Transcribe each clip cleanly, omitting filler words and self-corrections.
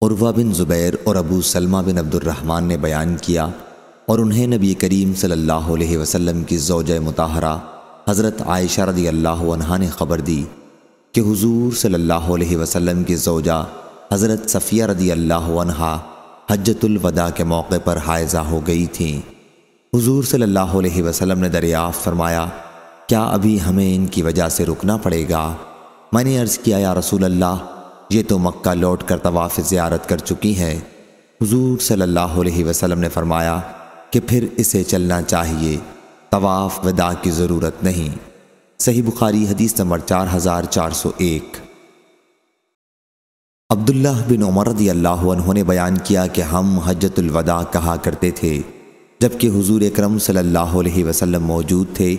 عروہ بن زبیر اور ابو سلمہ بن عبد الرحمن نے بیان کیا اور انہیں نبی کریم صلی اللہ علیہ وسلم کی زوجہ مطہرہ حضرت عائشہ رضی اللہ عنہا نے خبر دی کہ حضور صلی اللہ علیہ وسلم کی زوجہ حضرت صفیہ رضی اللہ عنہا حجۃ الوداع کے موقع پر حائضہ ہو گئی تھیں۔ حضور صلی اللہ علیہ وسلم نے دریافت فرمایا، کیا ابھی ہمیں ان کی وجہ سے رکنا پڑے گا؟ میں نے عرض کیا، یا رسول اللہ، یہ تو مکہ لوٹ کر طواف زیارت کر چکی ہیں۔ حضور صلی اللہ علیہ وسلم نے فرمایا کہ پھر اسے چلنا چاہیے، طواف وداع کی ضرورت نہیں۔ صحیح بخاری حدیث نمبر 4401۔ عبداللہ بن عمر رضی اللہ عنہ نے بیان کیا کہ ہم حجۃ الوداع کہا کرتے تھے جبکہ حضور اکرم صلی اللہ علیہ وسلم موجود تھے،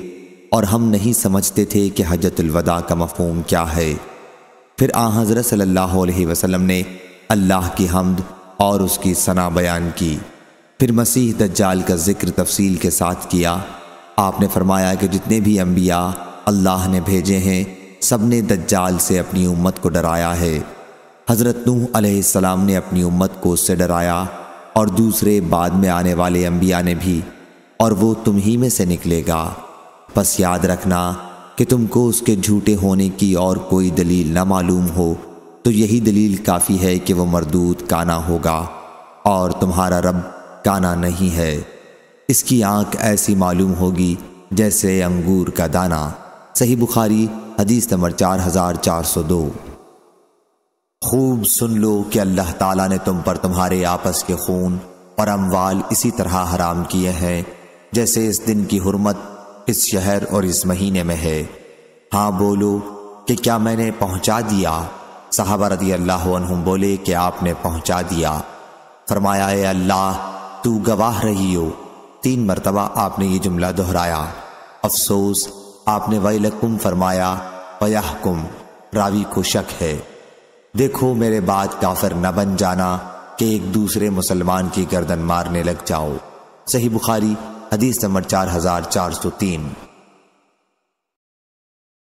اور ہم نہیں سمجھتے تھے کہ حجۃ الوداع کا مفہوم کیا ہے۔ پھر حضرت صلی اللہ علیہ وسلم نے اللہ کی حمد اور اس کی ثنا بیان کی، پھر مسیح دجال کا ذکر تفصیل کے ساتھ کیا۔ آپ نے فرمایا کہ جتنے بھی انبیاء اللہ نے بھیجے ہیں سب نے دجال سے اپنی امت کو ڈرایا ہے۔ حضرت نوح علیہ السلام نے اپنی امت کو اس سے ڈرایا، اور دوسرے بعد میں آنے والے انبیاء نے بھی، اور وہ تم ہی میں سے نکلے گا۔ پس یاد رکھنا کہ تم کو اس کے جھوٹے ہونے کی اور کوئی دلیل نہ معلوم ہو تو یہی دلیل کافی ہے کہ وہ مردود کانا ہوگا، اور تمہارا رب کانا نہیں ہے۔ اس کی آنکھ ایسی معلوم ہوگی جیسے انگور کا دانہ۔ صحیح بخاری حدیث نمبر 4402۔ خوب سن لو کہ اللہ تعالیٰ نے تم پر تمہارے آپس کے خون اور اموال اسی طرح حرام کیے ہیں جیسے اس دن کی حرمت اس شہر اور اس مہینے میں ہے۔ ہاں بولو کہ کیا میں نے پہنچا دیا؟ صحابہ رضی اللہ عنہم بولے کہ آپ نے پہنچا دیا۔ فرمایا، اے اللہ تو گواہ رہی ہو۔ 3 مرتبہ آپ نے یہ جملہ دہرایا۔ افسوس، آپ نے ویلکم فرمایا، ویحکم، راوی کو شک ہے۔ دیکھو میرے بعد کافر نہ بن جانا کہ ایک دوسرے مسلمان کی گردن مارنے لگ جاؤ۔ صحیح بخاری حدیث نمبر 4403۔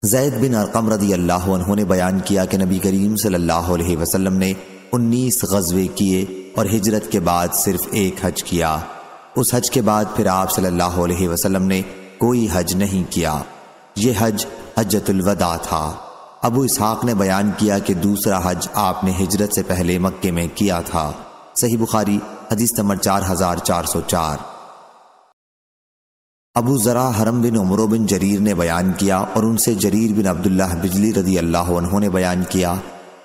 زید بن ارقم رضی اللہ عنہ نے بیان کیا کہ نبی کریم صلی اللہ علیہ وسلم نے 19 غزوے کیے اور ہجرت کے بعد صرف 1 حج کیا۔ اس حج کے بعد پھر آپ صلی اللہ علیہ وسلم نے کوئی حج نہیں کیا۔ یہ حج حجۃ الوداع تھا۔ ابو اسحاق نے بیان کیا کہ دوسرا حج آپ نے ہجرت سے پہلے مکے میں کیا تھا۔ صحیح بخاری حدیث نمبر 4404۔ ابو ذرا حرم بن عمرو بن جریر نے بیان کیا اور ان سے جریر بن عبداللہ بجلی رضی اللہ عنہ نے بیان کیا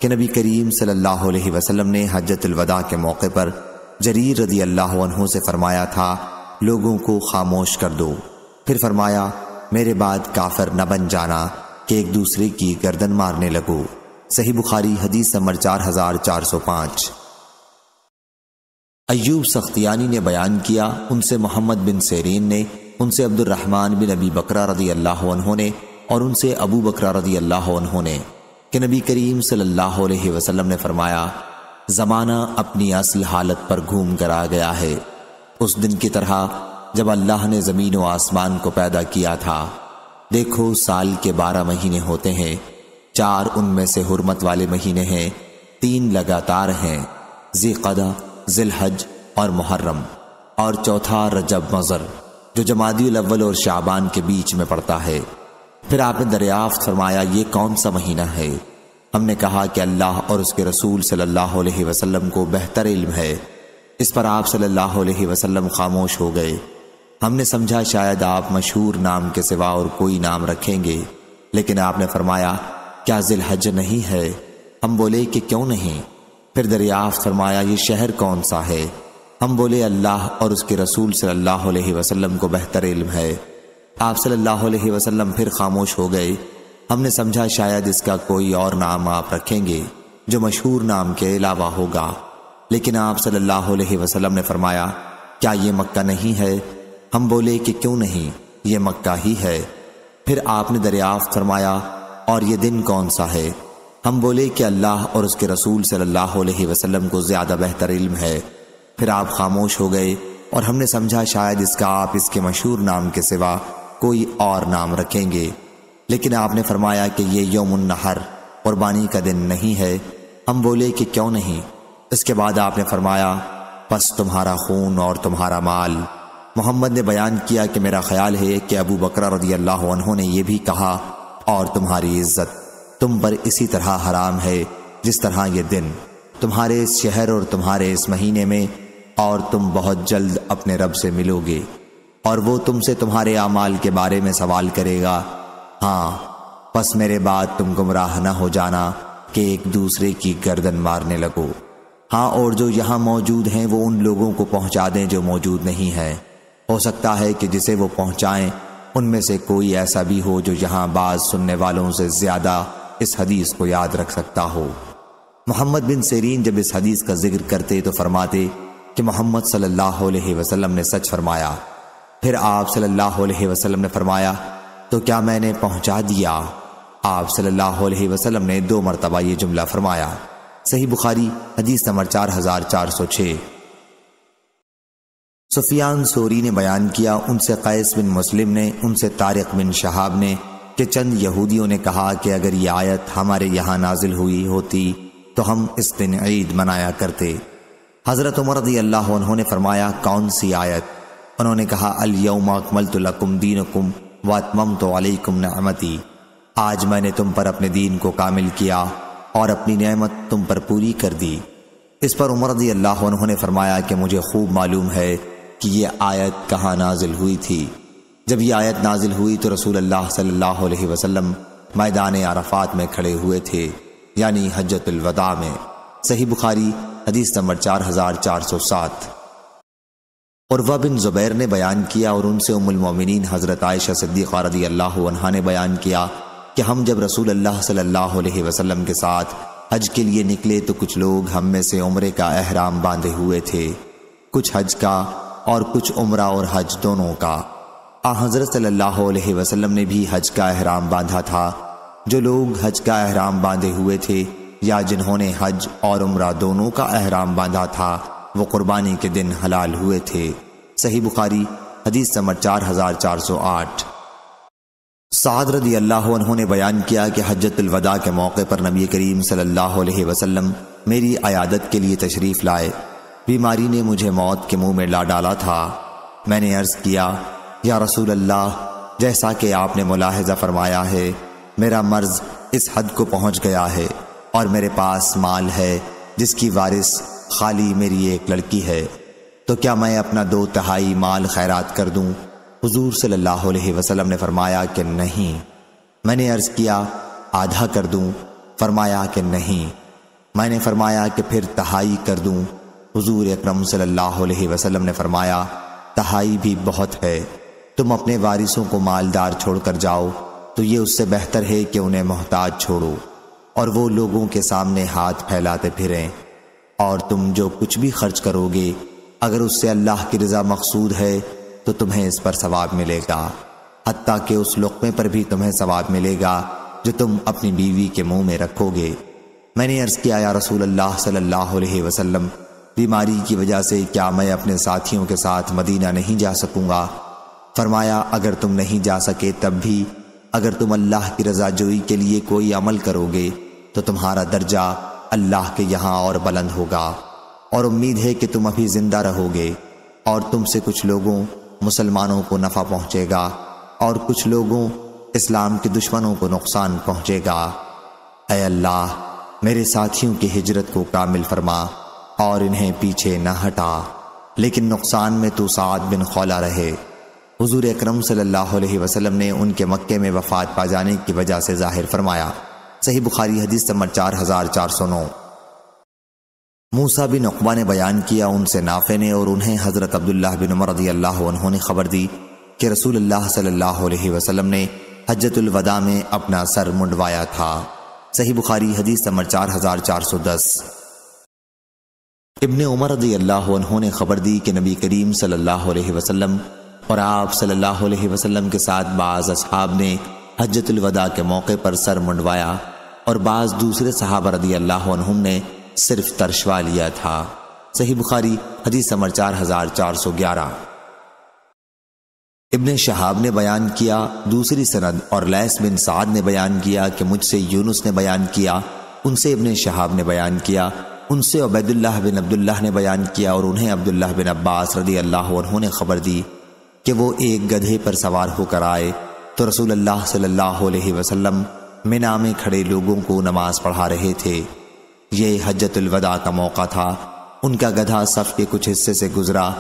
کہ نبی کریم صلی اللہ علیہ وسلم نے حجۃ الوداع کے موقع پر جریر رضی اللہ عنہ سے فرمایا تھا، لوگوں کو خاموش کر دو۔ پھر فرمایا، میرے بعد کافر نہ بن جانا کہ ایک دوسرے کی گردن مارنے لگو۔ صحیح بخاری حدیث نمبر 4405۔ ایوب سختیانی نے بیان کیا، ان سے محمد بن سیرین نے، ان سے عبد الرحمن بن ابی بکرہ رضی اللہ عنہ نے، اور ان سے ابو بکرہ رضی اللہ عنہ نے کہ نبی کریم صلی اللہ علیہ وسلم نے فرمایا، زمانہ اپنی اصل حالت پر گھوم کر آ گیا ہے، اس دن کی طرح جب اللہ نے زمین و آسمان کو پیدا کیا تھا۔ دیکھو سال کے 12 مہینے ہوتے ہیں، 4 ان میں سے حرمت والے مہینے ہیں، 3 لگاتار ہیں، ذی قعدہ، ذی الحج اور محرم، اور چوتھا رجب مضر جو جمادی الاول اور شعبان کے بیچ میں پڑتا ہے۔ پھر آپ نے دریافت فرمایا، یہ کون سا مہینہ ہے؟ ہم نے کہا کہ اللہ اور اس کے رسول صلی اللہ علیہ وسلم کو بہتر علم ہے۔ اس پر آپ صلی اللہ علیہ وسلم خاموش ہو گئے۔ ہم نے سمجھا شاید آپ مشہور نام کے سوا اور کوئی نام رکھیں گے، لیکن آپ نے فرمایا، کیا ذی الحج نہیں ہے؟ ہم بولے کہ کیوں نہیں؟ پھر دریافت فرمایا، یہ شہر کون سا ہے؟ ہم بولے اللہ اور اس کے رسول صلی اللہ علیہ وسلم کو بہتر علم ہے۔ آپ صلی اللہ علیہ وسلم پھر خاموش ہو گئے۔ ہم نے سمجھا شاید اس کا کوئی اور نام آپ رکھیں گے جو مشہور نام کے علاوہ ہوگا، لیکن آپ صلی اللہ علیہ وسلم نے فرمایا، کیا یہ مکہ نہیں ہے؟ ہم بولے کہ کیوں نہیں، یہ مکہ ہی ہے۔ پھر آپ نے دریافت فرمایا، اور یہ دن کون سا ہے؟ ہم بولے کہ اللہ اور اس کے رسول صلی اللہ علیہ وسلم کو زیادہ بہتر علم ہے۔ پھر آپ خاموش ہو گئے اور ہم نے سمجھا شاید اس کا آپ اس کے مشہور نام کے سوا کوئی اور نام رکھیں گے، لیکن آپ نے فرمایا کہ یہ یوم النحر قربانی کا دن نہیں ہے۔ ہم بولے کہ کیوں نہیں؟ اس کے بعد آپ نے فرمایا پس تمہارا خون اور تمہارا مال۔ محمد نے بیان کیا کہ میرا خیال ہے کہ ابو بکر رضی اللہ عنہ نے یہ بھی کہا اور تمہاری عزت تم پر اسی طرح حرام ہے جس طرح یہ دن تمہارے اس شہر اور تمہارے اس مہینے میں، اور تم بہت جلد اپنے رب سے ملو گے اور وہ تم سے تمہارے اعمال کے بارے میں سوال کرے گا۔ ہاں پس میرے بعد تم گمراہ نہ ہو جانا کہ ایک دوسرے کی گردن مارنے لگو۔ ہاں اور جو یہاں موجود ہیں وہ ان لوگوں کو پہنچا دیں جو موجود نہیں ہیں، ہو سکتا ہے کہ جسے وہ پہنچائیں ان میں سے کوئی ایسا بھی ہو جو یہاں بعض سننے والوں سے زیادہ اس حدیث کو یاد رکھ سکتا ہو۔ محمد بن سیرین جب اس حدیث کا ذکر کرتے تو فرماتے کہ محمد صلی اللہ علیہ وسلم نے سچ فرمایا۔ پھر آپ صلی اللہ علیہ وسلم نے فرمایا تو کیا میں نے پہنچا دیا؟ آپ صلی اللہ علیہ وسلم نے 2 مرتبہ یہ جملہ فرمایا۔ صحیح بخاری حدیث نمبر 4406۔ سفیان ثوری نے بیان کیا، ان سے قیس بن مسلم نے، ان سے طارق بن شہاب نے کہ چند یہودیوں نے کہا کہ اگر یہ آیت ہمارے یہاں نازل ہوئی ہوتی تو ہم اس دن عید منایا کرتے۔ حضرت عمر رضی اللہ عنہ نے فرمایا کون سی آیت؟ انہوں نے کہا الیوم اکملت لکم دینکم واتممت علیکم نعمتی، آج میں نے تم پر اپنے دین کو کامل کیا اور اپنی نعمت تم پر پوری کر دی۔ اس پر عمر رضی اللہ عنہ نے فرمایا کہ مجھے خوب معلوم ہے کہ یہ آیت کہاں نازل ہوئی تھی۔ جب یہ آیت نازل ہوئی تو رسول اللہ صلی اللہ علیہ وسلم میدان عرفات میں کھڑے ہوئے تھے، یعنی حجۃ الوداع میں۔ صحیح بخاری حدیث نمبر 4407۔ عروہ بن زبیر نے بیان کیا اور ان سے ام المومنین حضرت عائشہ صدیقہ رضی اللہ عنہا نے بیان کیا کہ ہم جب رسول اللہ صلی اللہ علیہ وسلم کے ساتھ حج کے لیے نکلے تو کچھ لوگ ہم میں سے عمرے کا احرام باندھے ہوئے تھے، کچھ حج کا اور کچھ عمرہ اور حج دونوں کا۔ حضرت صلی اللہ علیہ وسلم نے بھی حج کا احرام باندھا تھا۔ جو لوگ حج کا احرام باندھے ہوئے تھے یا جنہوں نے حج اور عمرہ دونوں کا احرام باندھا تھا وہ قربانی کے دن حلال ہوئے تھے۔ صحیح بخاری حدیث نمبر 4408۔ سعد رضی اللہ عنہ نے بیان کیا کہ حجۃ الوداع کے موقع پر نبی کریم صلی اللہ علیہ وسلم میری عیادت کے لیے تشریف لائے۔ بیماری نے مجھے موت کے منہ میں لا ڈالا تھا۔ میں نے عرض کیا یا رسول اللہ، جیسا کہ آپ نے ملاحظہ فرمایا ہے میرا مرض اس حد کو پہنچ گیا ہے اور میرے پاس مال ہے جس کی وارث خالی میری ایک لڑکی ہے، تو کیا میں اپنا 2/3 مال خیرات کر دوں؟ حضور صلی اللہ علیہ وسلم نے فرمایا کہ نہیں۔ میں نے عرض کیا آدھا کر دوں؟ فرمایا کہ نہیں۔ میں نے فرمایا کہ پھر 1/3 کر دوں؟ حضور اکرم صلی اللہ علیہ وسلم نے فرمایا 1/2 بھی بہت ہے، تم اپنے وارثوں کو مالدار چھوڑ کر جاؤ تو یہ اس سے بہتر ہے کہ انہیں محتاج چھوڑو اور وہ لوگوں کے سامنے ہاتھ پھیلاتے پھریں، اور تم جو کچھ بھی خرچ کرو گے اگر اس سے اللہ کی رضا مقصود ہے تو تمہیں اس پر ثواب ملے گا، حتیٰ کہ اس لقمے پر بھی تمہیں ثواب ملے گا جو تم اپنی بیوی کے منہ میں رکھو گے۔ میں نے عرض کیا یا رسول اللہ صلی اللہ علیہ وسلم، بیماری کی وجہ سے کیا میں اپنے ساتھیوں کے ساتھ مدینہ نہیں جا سکوں گا؟ فرمایا اگر تم نہیں جا سکے تب بھی اگر تم اللہ کی رضا جوئی کے لیے کوئی عمل کرو گے تو تمہارا درجہ اللہ کے یہاں اور بلند ہوگا، اور امید ہے کہ تم ابھی زندہ رہو گے، اور تم سے کچھ لوگوں مسلمانوں کو نفع پہنچے گا اور کچھ لوگوں اسلام کے دشمنوں کو نقصان پہنچے گا۔ اے اللہ میرے ساتھیوں کی ہجرت کو کامل فرما اور انہیں پیچھے نہ ہٹا، لیکن نقصان میں تو سعد بن خولہ رہے۔ حضور اکرم صلی اللہ علیہ وسلم نے ان کے مکے میں وفات پا جانے کی وجہ سے ظاہر فرمایا۔ صحیح بخاری حدیث نمبر 4409۔ موسیٰ بن عقبہ نے بیان کیا، ان سے نافع نے اور انہیں حضرت عبداللہ بن عمر رضی اللہ عنہ نے خبر دی کہ رسول اللہ صلی اللہ علیہ وسلم نے حجۃ الوداع میں اپنا سر منڈوایا تھا۔ صحیح بخاری حدیث نمبر 4410۔ ابن عمر رضی اللہ عنہ نے خبر دی کہ نبی کریم صلی اللہ علیہ وسلم اور آپ صلی اللہ علیہ وسلم کے ساتھ بعض اصحاب نے حجۃ الوداع کے موقع پر سر منڈوایا اور بعض دوسرے صحابہ رضی اللہ عنہم نے صرف ترشوا لیا تھا۔ صحیح بخاری حدیث نمبر 4411۔ ابن شہاب نے بیان کیا دوسری سند، اور لیث بن سعد نے بیان کیا کہ مجھ سے یونس نے بیان کیا، ان سے ابن شہاب نے بیان کیا ان سے عبیداللہ بن عبداللہ نے بیان کیا اور انہیں عبداللہ بن عباس رضی اللہ عنہ نے خبر دی کہ وہ ایک گدھے پر سوار ہو کر آئے تو رسول اللہ صلی اللہ علیہ وسلم منا میں کھڑے لوگوں کو نماز پڑھا رہے تھے۔ یہ حجۃ الوداع کا موقع تھا۔ ان کا گدھا صف کے کچھ حصے سے گزرا،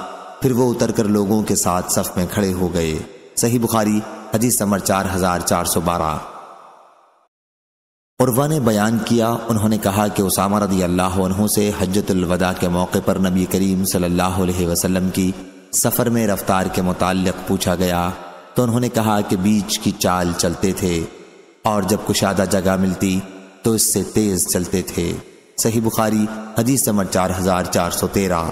پھر وہ اتر کر لوگوں کے ساتھ صف میں کھڑے ہو گئے۔ صحیح بخاری حدیث نمبر 4412۔ عروہ نے بیان کیا، انہوں نے کہا کہ اسامہ رضی اللہ عنہ سے حجۃ الوداع کے موقع پر نبی کریم صلی اللہ علیہ وسلم کی سفر میں رفتار کے متعلق پوچھا گیا تو انہوں نے کہا کہ بیچ کی چال چلتے تھے اور جب کشادہ جگہ ملتی تو اس سے تیز چلتے تھے۔ صحیح بخاری حدیث نمبر 4413۔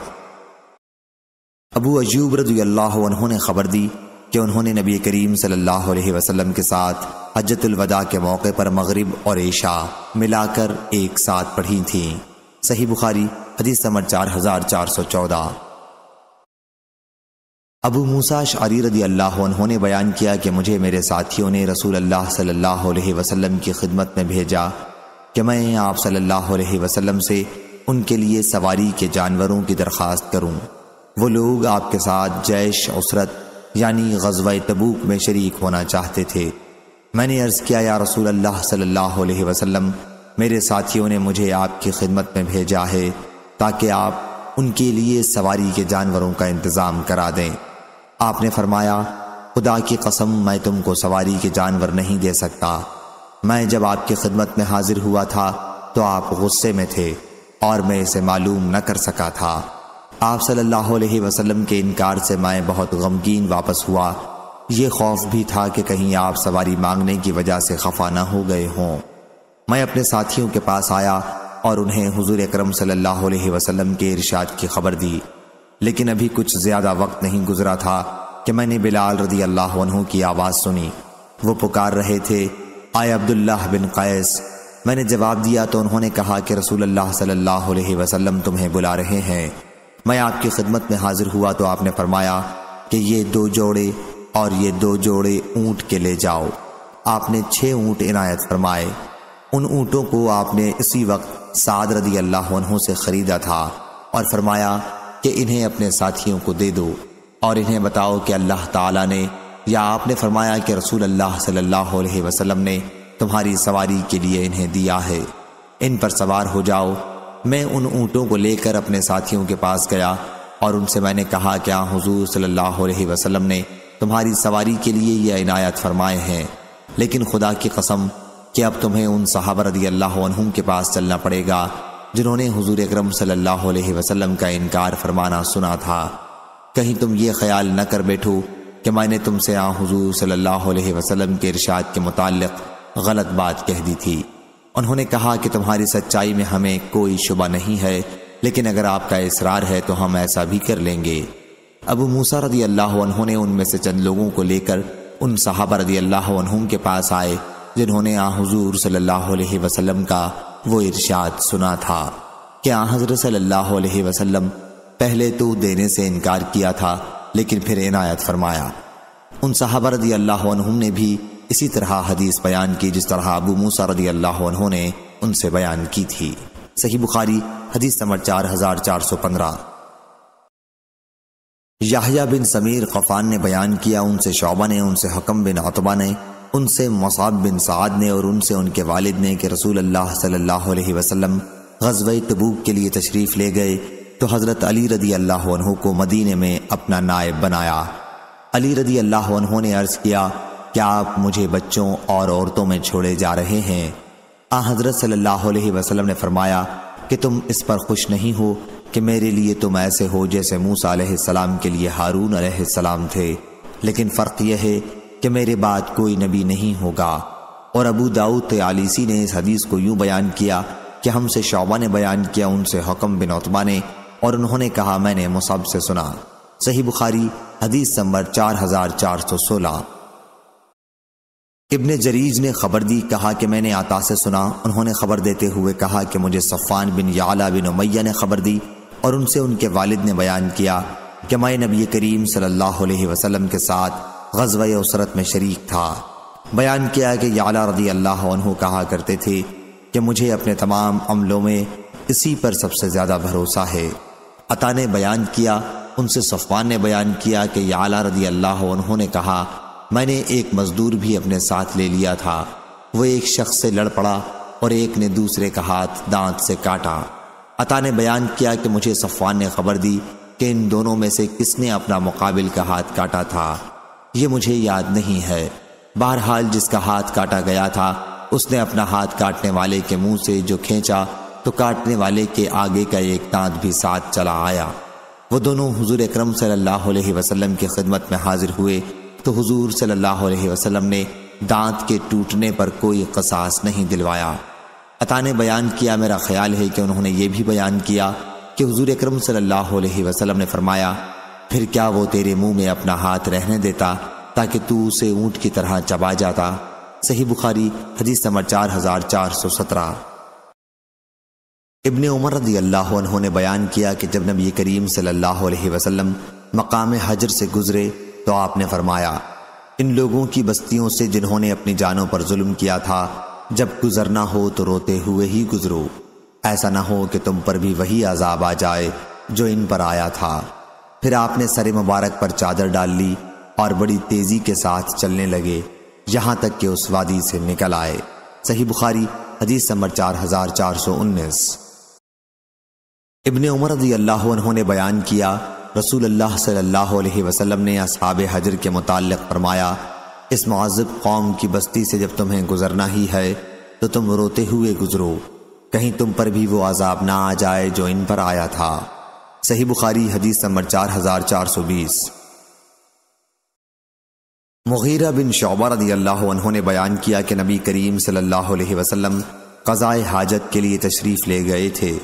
ابو ایوب رضی اللہ عنہ نے خبر دی کہ انہوں نے نبی کریم صلی اللہ علیہ وسلم کے ساتھ حجۃ الوداع کے موقع پر مغرب اور عشاء ملا کر ایک ساتھ پڑھی تھیں۔ صحیح بخاری حدیث نمبر 4414۔ ابو موسیٰ اشعری رضی اللہ عنہ نے بیان کیا کہ مجھے میرے ساتھیوں نے رسول اللہ صلی اللہ علیہ وسلم کی خدمت میں بھیجا کہ میں آپ صلی اللہ علیہ وسلم سے ان کے لیے سواری کے جانوروں کی درخواست کروں۔ وہ لوگ آپ کے ساتھ جیش عسرت یعنی غزوہ تبوک میں شریک ہونا چاہتے تھے۔ میں نے عرض کیا یا رسول اللہ صلی اللہ علیہ وسلم، میرے ساتھیوں نے مجھے آپ کی خدمت میں بھیجا ہے تاکہ آپ ان کے لیے سواری کے جانوروں کا انتظام کرا دیں۔ آپ نے فرمایا، خدا کی قسم میں تم کو سواری کے جانور نہیں دے سکتا۔ میں جب آپ کی خدمت میں حاضر ہوا تھا تو آپ غصے میں تھے اور میں اسے معلوم نہ کر سکا تھا۔ آپ صلی اللہ علیہ وسلم کے انکار سے میں بہت غمگین واپس ہوا۔ یہ خوف بھی تھا کہ کہیں آپ سواری مانگنے کی وجہ سے خفا نہ ہو گئے ہوں۔ میں اپنے ساتھیوں کے پاس آیا اور انہیں حضور اکرم صلی اللہ علیہ وسلم کے ارشاد کی خبر دی، لیکن ابھی کچھ زیادہ وقت نہیں گزرا تھا کہ میں نے بلال رضی اللہ عنہ کی آواز سنی۔ وہ پکار رہے تھے، آئے عبداللہ بن قیس۔ میں نے جواب دیا تو انہوں نے کہا کہ رسول اللہ صلی اللہ علیہ وسلم تمہیں بلا رہے ہیں۔ میں آپ کی خدمت میں حاضر ہوا تو آپ نے فرمایا کہ یہ 2 جوڑے اور یہ 2 جوڑے اونٹ کے لے جاؤ۔ آپ نے 6 اونٹ عنایت فرمائے۔ ان اونٹوں کو آپ نے اسی وقت سعد رضی اللہ عنہ سے خریدا تھا اور فرمایا کہ انہیں اپنے ساتھیوں کو دے دو اور انہیں بتاؤ کہ اللہ تعالیٰ نے یا آپ نے فرمایا کہ رسول اللہ صلی اللہ علیہ وسلم نے تمہاری سواری کے لیے انہیں دیا ہے، ان پر سوار ہو جاؤ۔ میں ان اونٹوں کو لے کر اپنے ساتھیوں کے پاس گیا اور ان سے میں نے کہا کہ حضور صلی اللہ علیہ وسلم نے تمہاری سواری کے لیے یہ عنایت فرمائے ہیں، لیکن خدا کی قسم کہ اب تمہیں ان صحابہ رضی اللہ عنہم کے پاس چلنا پڑے گا جنہوں نے حضور اکرم صلی اللہ علیہ وسلم کا انکار فرمانا سنا تھا۔ کہیں تم یہ خیال نہ کر بیٹھو کہ میں نے تم سے حضور صلی اللہ علیہ وسلم کے ارشاد کے متعلق غلط بات کہہ دی تھی۔ انہوں نے کہا کہ تمہاری سچائی میں ہمیں کوئی شبہ نہیں ہے، لیکن اگر آپ کا اصرار ہے تو ہم ایسا بھی کر لیں گے۔ ابو موسیٰ رضی اللہ عنہ نے ان میں سے چند لوگوں کو لے کر ان صحابہ رضی اللہ عنہم کے پاس آئے جنہوں نے حضور صلی اللہ علیہ وسلم کا وہ ارشاد سنا تھا کہ حضرت صلی اللہ علیہ وسلم پہلے تو دینے سے انکار کیا تھا لیکن پھر عنایت فرمایا۔ ان صحابہ رضی اللہ عنہم نے بھی اسی طرح حدیث بیان کی جس طرح ابو موسیٰ رضی اللہ عنہ نے ان سے بیان کی تھی۔ صحیح بخاری حدیث نمبر 4415۔ یحییٰ بن سمیر قفان نے بیان کیا، ان سے شعبہ نے، ان سے حکم بن عتبہ نے، ان سے مصعب بن سعد نے اور ان سے ان کے والد نے کہ رسول اللہ صلی اللہ علیہ وسلم غزوہ تبوک کے لیے تشریف لے گئے تو حضرت علی رضی اللہ عنہ کو مدینے میں اپنا نائب بنایا۔ علی رضی اللہ عنہ نے عرض کیا، کیا آپ مجھے بچوں اور عورتوں میں چھوڑے جا رہے ہیں؟ حضرت صلی اللہ علیہ وسلم نے فرمایا کہ تم اس پر خوش نہیں ہو کہ میرے لیے تم ایسے ہو جیسے موسیٰ علیہ السلام کے لیے ہارون علیہ السلام تھے، لیکن فرق یہ ہے کہ میرے بعد کوئی نبی نہیں ہوگا۔ اور ابو داؤد طیالسی نے اس حدیث کو یوں بیان کیا کہ ہم سے شعبہ نے بیان کیا، ان سے حکم بن عتبہ نے، اور انہوں نے کہا میں نے مصعب سے سنا۔ صحیح بخاری حدیث نمبر 4416۔ ابن جریج نے خبر دی، کہا کہ میں نے عطا سے سنا، انہوں نے خبر دیتے ہوئے کہا کہ مجھے صفوان بن یعلا بن امیہ نے خبر دی اور ان سے ان کے والد نے بیان کیا کہ میں نبی کریم صلی اللہ علیہ وسلم کے ساتھ غزوہ اسرت میں شریک تھا۔ بیان کیا کہ یعلا رضی اللہ عنہ کہا کرتے تھے کہ مجھے اپنے تمام عملوں میں اسی پر سب سے زیادہ بھروسہ ہے۔ عطا نے بیان کیا، ان سے صفوان نے بیان کیا کہ یعلا رضی اللہ عنہ نے کہا، میں نے ایک مزدور بھی اپنے ساتھ لے لیا تھا، وہ ایک شخص سے لڑ پڑا اور ایک نے دوسرے کا ہاتھ دانت سے کاٹا۔ عطا نے بیان کیا کہ مجھے صفوان نے خبر دی کہ ان دونوں میں سے کس نے اپنا مقابل کا ہاتھ کاٹا تھا، یہ مجھے یاد نہیں ہے۔ بہرحال جس کا ہاتھ کاٹا گیا تھا اس نے اپنا ہاتھ کاٹنے والے کے منہ سے جو کھینچا تو کاٹنے والے کے آگے کا ایک دانت بھی ساتھ چلا آیا۔ وہ دونوں حضور اکرم صلی اللہ علیہ وسلم کی خدمت میں حاضر ہوئے تو حضور صلی اللہ علیہ وسلم نے دانت کے ٹوٹنے پر کوئی قصاص نہیں دلوایا۔ عطا نے بیان کیا، میرا خیال ہے کہ انہوں نے یہ بھی بیان کیا کہ حضور اکرم صلی اللہ علیہ وسلم نے فرمایا، پھر کیا وہ تیرے منہ میں اپنا ہاتھ رہنے دیتا تاکہ تو اسے اونٹ کی طرح چبا جاتا؟ صحیح بخاری حدیث نمبر 4417۔ ابن عمر رضی اللہ عنہ نے بیان کیا کہ جب نبی کریم صلی اللہ علیہ وسلم مقام حجر سے گزرے تو آپ نے فرمایا، ان لوگوں کی بستیوں سے جنہوں نے اپنی جانوں پر ظلم کیا تھا، جب گزرنا ہو تو روتے ہوئے ہی گزرو، ایسا نہ ہو کہ تم پر بھی وہی عذاب آ جائے جو ان پر آیا تھا۔ پھر آپ نے سر مبارک پر چادر ڈال لی اور بڑی تیزی کے ساتھ چلنے لگے یہاں تک کہ اس وادی سے نکل آئے۔ صحیح بخاری حدیث نمبر 4419۔ ابن عمر رضی اللہ عنہ نے بیان کیا، رسول اللہ صلی اللہ علیہ وسلم نے اصحاب حجر کے متعلق فرمایا، اس معذب قوم کی بستی سے جب تمہیں گزرنا ہی ہے تو تم روتے ہوئے گزرو، کہیں تم پر بھی وہ عذاب نہ آ جائے جو ان پر آیا تھا۔ صحیح بخاری حدیث نمبر 4420۔ مغیرہ بن شعبہ رضی اللہ عنہ نے بیان کیا کہ نبی کریم صلی اللہ علیہ وسلم قضائے حاجت کے لیے تشریف لے گئے تھے،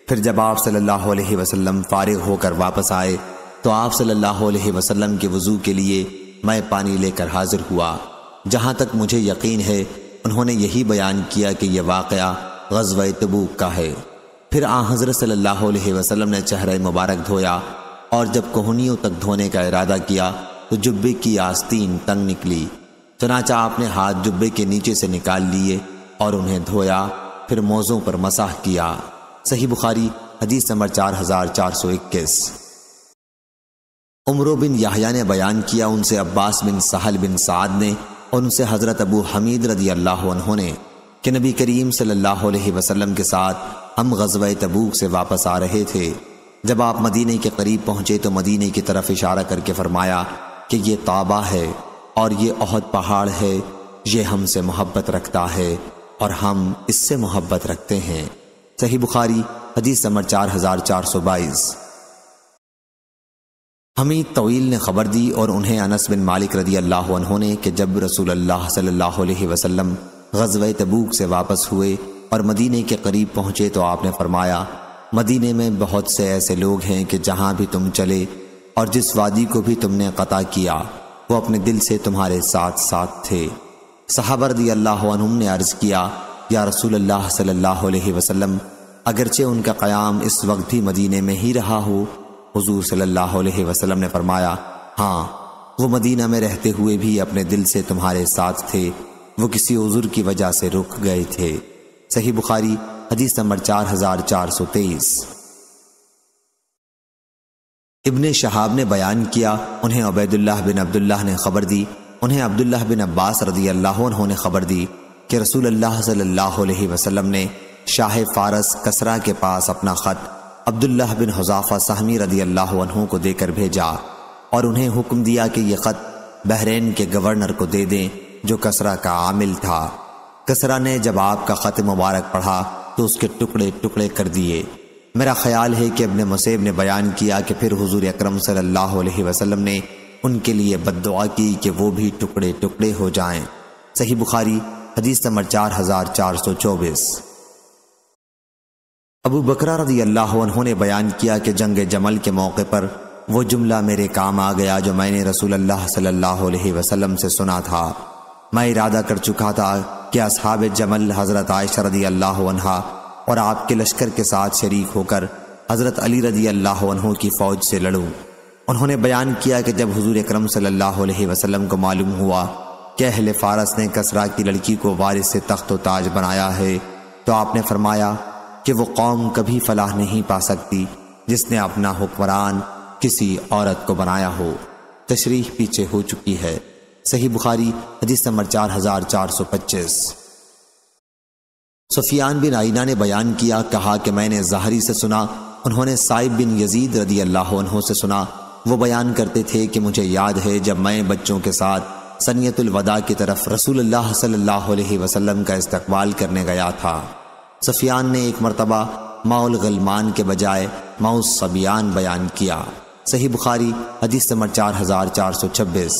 پھر جب آپ صلی اللہ علیہ وسلم فارغ ہو کر واپس آئے تو آپ صلی اللہ علیہ وسلم کے وضو کے لیے میں پانی لے کر حاضر ہوا۔ جہاں تک مجھے یقین ہے انہوں نے یہی بیان کیا کہ یہ واقعہ غزوہ تبوک کا ہے۔ پھر حضرت صلی اللہ علیہ وسلم نے چہرہ مبارک دھویا اور جب کوہنیوں تک دھونے کا ارادہ کیا تو جبے کی آستین تنگ نکلی، چنانچہ آپ نے ہاتھ جبے کے نیچے سے نکال لیے اور انہیں دھویا، پھر موزوں پر مسح کیا۔ صحیح بخاری حدیث نمبر 4421۔ عمرو بن یحییٰ نے بیان کیا، ان سے عباس بن سہل بن سعد نے اور ان سے حضرت ابو حمید رضی اللہ عنہ نے کہ نبی کریم صلی اللہ علیہ وسلم کے ساتھ ہم غزوہ تبوک سے واپس آ رہے تھے۔ جب آپ مدینے کے قریب پہنچے تو مدینے کی طرف اشارہ کر کے فرمایا کہ یہ طابہ ہے اور یہ احد پہاڑ ہے، یہ ہم سے محبت رکھتا ہے اور ہم اس سے محبت رکھتے ہیں۔ صحیح بخاری حدیث نمبر 4422۔ حمید طویل نے خبر دی اور انہیں انس بن مالک رضی اللہ عنہ نے کہ جب رسول اللہ صلی اللہ علیہ وسلم غزوہ تبوک سے واپس ہوئے اور مدینے کے قریب پہنچے تو آپ نے فرمایا، مدینے میں بہت سے ایسے لوگ ہیں کہ جہاں بھی تم چلے اور جس وادی کو بھی تم نے قطع کیا وہ اپنے دل سے تمہارے ساتھ ساتھ تھے۔ صحابہ رضی اللہ عنہم نے عرض کیا، یا رسول اللہ صلی اللہ علیہ وسلم، اگرچہ ان کا قیام اس وقت بھی مدینے میں ہی رہا ہو؟ حضور صلی اللہ علیہ وسلم نے فرمایا، ہاں، وہ مدینہ میں رہتے ہوئے بھی اپنے دل سے تمہارے ساتھ تھے، وہ کسی عذر کی وجہ سے رک گئے تھے۔ صحیح بخاری حدیث نمبر 4423۔ ابن شہاب نے بیان کیا، انہیں عبید اللہ بن عبداللہ نے خبر دی، انہیں عبداللہ بن عباس رضی اللہ عنہ نے خبر دی کہ رسول اللہ صلی اللہ علیہ وسلم نے شاہ فارس کسرا کے پاس اپنا خط عبداللہ بن حذافہ سہمی رضی اللہ عنہ کو دے کر بھیجا اور انہیں حکم دیا کہ یہ خط بحرین کے گورنر کو دے دیں جو کسرا کا عامل تھا۔ کسرا نے جب آپ کا خط مبارک پڑھا تو اس کے ٹکڑے ٹکڑے کر دیے۔ میرا خیال ہے کہ ابن مسیب نے بیان کیا کہ پھر حضور اکرم صلی اللہ علیہ وسلم نے ان کے لیے بد دعا کی کہ وہ بھی ٹکڑے ٹکڑے ہو جائیں۔ صحیح بخاری حدیث نمبر 4424۔ ابو بکرہ رضی اللہ عنہ نے بیان کیا کہ جنگ جمل کے موقع پر وہ جملہ میرے کام آ گیا جو میں نے رسول اللہ صلی اللہ علیہ وسلم سے سنا تھا۔ میں ارادہ کر چکا تھا کہ اصحاب جمل حضرت عائشہ رضی اللہ عنہا اور آپ کے لشکر کے ساتھ شریک ہو کر حضرت علی رضی اللہ عنہ کی فوج سے لڑوں۔ انہوں نے بیان کیا کہ جب حضور اکرم صلی اللہ علیہ وسلم کو معلوم ہوا کہ اہل فارس نے کسرا کی لڑکی کو وارث سے تخت و تاج بنایا ہے تو آپ نے فرمایا، کہ وہ قوم کبھی فلاح نہیں پا سکتی جس نے اپنا حکمران کسی عورت کو بنایا ہو۔ تشریح پیچھے ہو چکی ہے۔ صحیح بخاری حدیث نمبر 4425۔ سفیان بن عیینہ نے بیان کیا، کہا کہ میں نے زہری سے سنا، انہوں نے سائب بن یزید رضی اللہ عنہ سے سنا، وہ بیان کرتے تھے کہ مجھے یاد ہے جب میں بچوں کے ساتھ سنیت الوداع کی طرف رسول اللہ صلی اللہ علیہ وسلم کا استقبال کرنے گیا تھا۔ سفیان نے ایک مرتبہ ماؤ الغلمان کے بجائے ماؤ الصبیان بیان کیا۔ صحیح بخاری حدیث نمبر 4426۔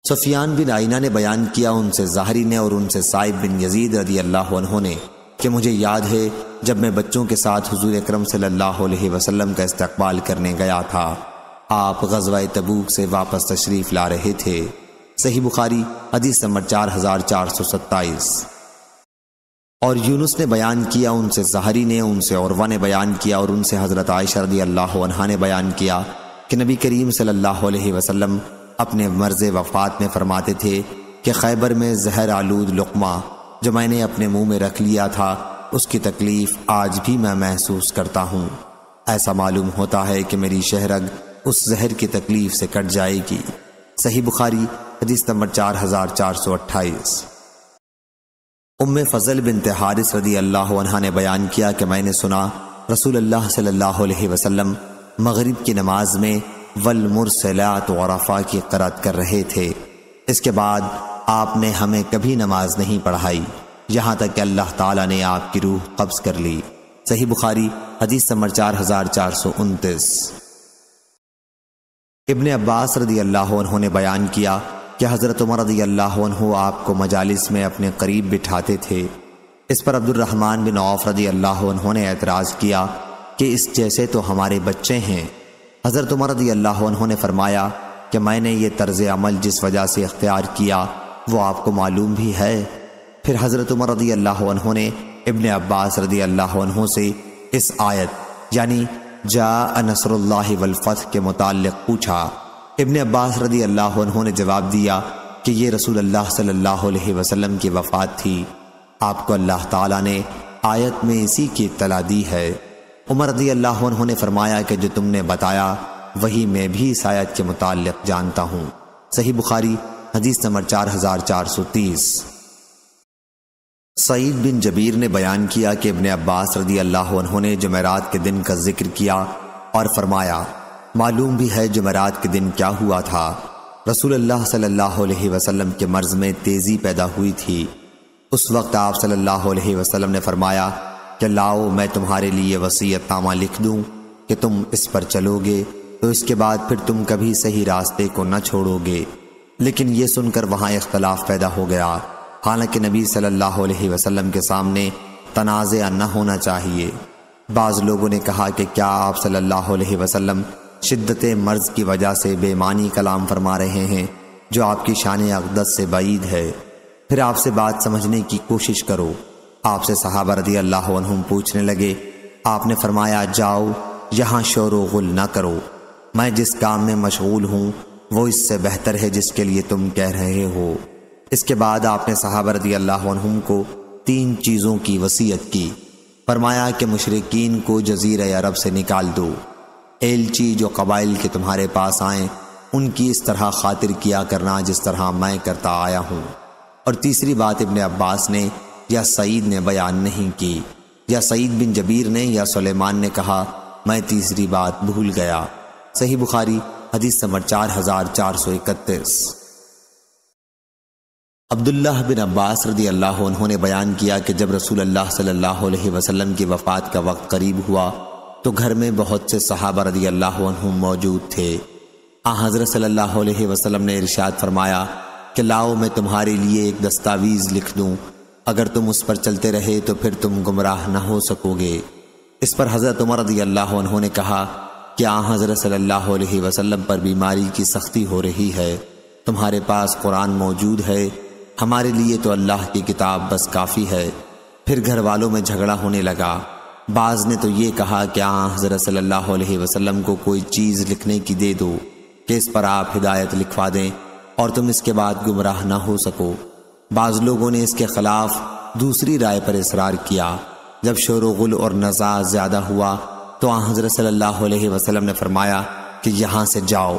سفیان بن عیینہ نے بیان کیا ان سے زہری نے اور ان سے سائب بن یزید رضی اللہ عنہ نے کہ مجھے یاد ہے جب میں بچوں کے ساتھ حضور اکرم صلی اللہ علیہ وسلم کا استقبال کرنے گیا تھا، آپ غزوہ تبوک سے واپس تشریف لا رہے تھے۔ صحیح بخاری حدیث نمبر 4427۔ اور یونس نے بیان کیا ان سے زہری نے، ان سے عروہ نے بیان کیا اور ان سے حضرت عائشہ رضی اللہ عنہا نے بیان کیا کہ نبی کریم صلی اللہ علیہ وسلم اپنے مرض وفات میں فرماتے تھے کہ خیبر میں زہر آلود لقمہ جو میں نے اپنے منہ میں رکھ لیا تھا اس کی تکلیف آج بھی میں محسوس کرتا ہوں، ایسا معلوم ہوتا ہے کہ میری شہرگ اس زہر کی تکلیف سے کٹ جائے گی۔ صحیح بخاری حدیث نمبر 4428۔ ام فضل بنت حارث رضی اللہ عنہا نے بیان کیا کہ میں نے سنا رسول اللہ صلی اللہ علیہ وسلم مغرب کی نماز میں والمرسلات عرفا کی قرأت کر رہے تھے۔ اس کے بعد آپ نے ہمیں کبھی نماز نہیں پڑھائی یہاں تک کہ اللہ تعالیٰ نے آپ کی روح قبض کر لی۔ صحیح بخاری حدیث نمبر 4429۔ ابن عباس رضی اللہ عنہ نے بیان کیا کہ حضرت عمر رضی اللہ عنہ آپ کو مجالس میں اپنے قریب بٹھاتے تھے۔ اس پر عبد الرحمن بن عوف رضی اللہ عنہ نے اعتراض کیا کہ اس جیسے تو ہمارے بچے ہیں۔ حضرت عمر رضی اللہ عنہ نے فرمایا کہ میں نے یہ طرز عمل جس وجہ سے اختیار کیا وہ آپ کو معلوم بھی ہے۔ پھر حضرت عمر رضی اللہ عنہ نے ابن عباس رضی اللہ عنہ سے اس آیت یعنی جاء نصر اللہ والفتح کے متعلق پوچھا۔ ابن عباس رضی اللہ عنہ نے جواب دیا کہ یہ رسول اللہ صلی اللہ علیہ وسلم کی وفات تھی، آپ کو اللہ تعالیٰ نے آیت میں اسی کی اطلاع دی ہے۔ عمر رضی اللہ عنہ نے فرمایا کہ جو تم نے بتایا وہی میں بھی اس آیت کے متعلق جانتا ہوں۔ صحیح بخاری حدیث نمبر 4430۔ سعید بن جبیر نے بیان کیا کہ ابن عباس رضی اللہ عنہ نے جمعرات کے دن کا ذکر کیا اور فرمایا معلوم بھی ہے جمعرات کے دن کیا ہوا تھا، رسول اللہ صلی اللہ علیہ وسلم کے مرض میں تیزی پیدا ہوئی تھی۔ اس وقت آپ صلی اللہ علیہ وسلم نے فرمایا کہ لاؤ میں تمہارے لیے وصیت نامہ لکھ دوں کہ تم اس پر چلو گے تو اس کے بعد پھر تم کبھی صحیح راستے کو نہ چھوڑو گے۔ لیکن یہ سن کر وہاں اختلاف پیدا ہو گیا، حالانکہ نبی صلی اللہ علیہ وسلم کے سامنے تنازع نہ ہونا چاہیے۔ بعض لوگوں نے کہا کہ کیا آپ صلی اللہ علیہ وسلم شدت مرض کی وجہ سے بے معنی کلام فرما رہے ہیں جو آپ کی شان اقدس سے بعید ہے؟ پھر آپ سے بات سمجھنے کی کوشش کرو۔ آپ سے صحابہ رضی اللہ عنہم پوچھنے لگے، آپ نے فرمایا جاؤ یہاں شور و غل نہ کرو، میں جس کام میں مشغول ہوں وہ اس سے بہتر ہے جس کے لیے تم کہہ رہے ہو۔ اس کے بعد آپ نے صحابہ رضی اللہ عنہم کو 3 چیزوں کی وصیت کی۔ فرمایا کہ مشرکین کو جزیرہ عرب سے نکال دو، ایلچی جو قبائل کے تمہارے پاس آئیں ان کی اس طرح خاطر کیا کرنا جس طرح میں کرتا آیا ہوں۔ اور تیسری بات ابن عباس نے یا سعید نے بیان نہیں کی، یا سعید بن جبیر نے یا سلیمان نے کہا میں تیسری بات بھول گیا۔ صحیح بخاری حدیث نمبر 4431۔ عبداللہ بن عباس رضی اللہ عنہ نے بیان کیا کہ جب رسول اللہ صلی اللہ علیہ وسلم کی وفات کا وقت قریب ہوا تو گھر میں بہت سے صحابہ رضی اللہ عنہم موجود تھے۔ حضرت صلی اللہ علیہ وسلم نے ارشاد فرمایا کہ لاؤ میں تمہارے لیے ایک دستاویز لکھ دوں، اگر تم اس پر چلتے رہے تو پھر تم گمراہ نہ ہو سکو گے۔ اس پر حضرت عمر رضی اللہ عنہ نے کہا کہ حضرت صلی اللہ علیہ وسلم پر بیماری کی سختی ہو رہی ہے، تمہارے پاس قرآن موجود ہے، ہمارے لیے تو اللہ کی کتاب بس کافی ہے۔ پھر گھر والوں میں جھگڑا ہونے لگا، بعض نے تو یہ کہا کہ حضرت صلی اللہ علیہ وسلم کو کوئی چیز لکھنے کی دے دو کہ اس پر آپ ہدایت لکھوا دیں اور تم اس کے بعد گمراہ نہ ہو سکو۔ بعض لوگوں نے اس کے خلاف دوسری رائے پر اصرار کیا، جب شور و غل اور نزاع زیادہ ہوا تو آن حضرت صلی اللہ علیہ وسلم نے فرمایا کہ یہاں سے جاؤ۔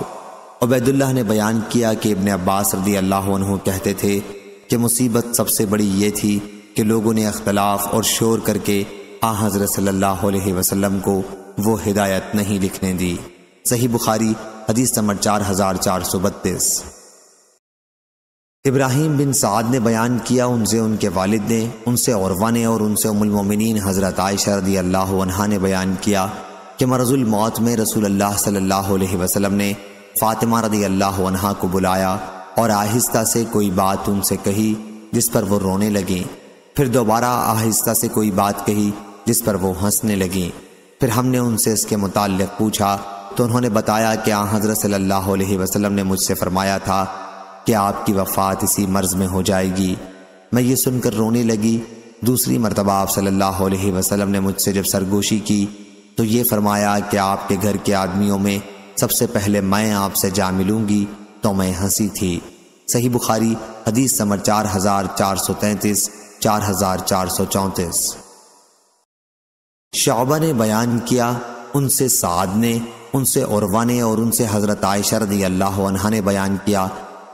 عبید اللہ نے بیان کیا کہ ابن عباس رضی اللہ عنہ کہتے تھے کہ مصیبت سب سے بڑی یہ تھی کہ لوگوں نے اختلاف اور شور کر کے آن حضرت صلی اللہ علیہ وسلم کو وہ ہدایت نہیں لکھنے دی۔ صحیح بخاری حدیث نمبر 4432۔ ابراہیم بن سعد نے بیان کیا ان سے ان کے والد نے، ان سے عروہ نے اور ان سے ام المومنین حضرت عائشہ رضی اللہ عنہا نے بیان کیا کہ مرض الموت میں رسول اللہ صلی اللہ علیہ وسلم نے فاطمہ رضی اللہ عنہا کو بلایا اور آہستہ سے کوئی بات ان سے کہی جس پر وہ رونے لگیں، پھر دوبارہ آہستہ سے کوئی بات کہی جس پر وہ ہنسنے لگیں۔ پھر ہم نے ان سے اس کے متعلق پوچھا تو انہوں نے بتایا کہ آن حضرت صلی اللہ علیہ وسلم نے مجھ سے فرمایا تھا کہ آپ کی وفات اسی مرض میں ہو جائے گی۔ میں یہ سن کر رونے لگی۔ دوسری مرتبہ آپ صلی اللہ علیہ وسلم نے مجھ سے جب سرگوشی کی تو یہ فرمایا کہ آپ کے گھر کے آدمیوں میں سب سے پہلے میں آپ سے جا ملوں گی، تو میں ہنسی تھی۔ صحیح بخاری حدیث نمبر 4433 4434۔ شعبہ نے بیان کیا ان سے سعد نے، ان سے عروہ نے اور ان سے حضرت عائشہ رضی اللہ عنہا نے بیان کیا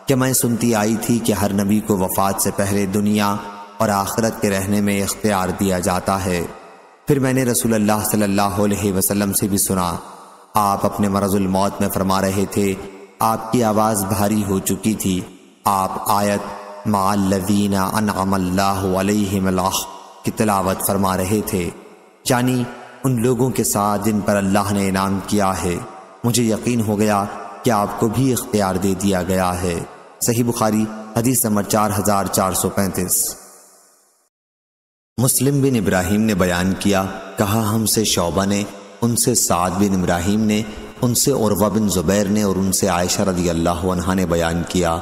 کہ میں سنتی آئی تھی کہ ہر نبی کو وفات سے پہلے دنیا اور آخرت کے رہنے میں اختیار دیا جاتا ہے۔ پھر میں نے رسول اللہ صلی اللہ علیہ وسلم سے بھی سنا، آپ اپنے مرض الموت میں فرما رہے تھے، آپ کی آواز بھاری ہو چکی تھی، آپ آیت مع الذین انعم اللہ علیہم کی تلاوت فرما رہے تھے، یعنی ان لوگوں کے ساتھ جن پر اللہ نے انعام کیا ہے۔ مجھے یقین ہو گیا کہ آپ کو بھی اختیار دے دیا گیا ہے۔ صحیح بخاری حدیث نمبر 4435۔ مسلم بن ابراہیم نے بیان کیا، کہا ہم سے شعبہ نے، ان سے سعد بن ابراہیم نے، ان سے عروہ بن زبیر نے اور ان سے عائشہ رضی اللہ عنہا نے بیان کیا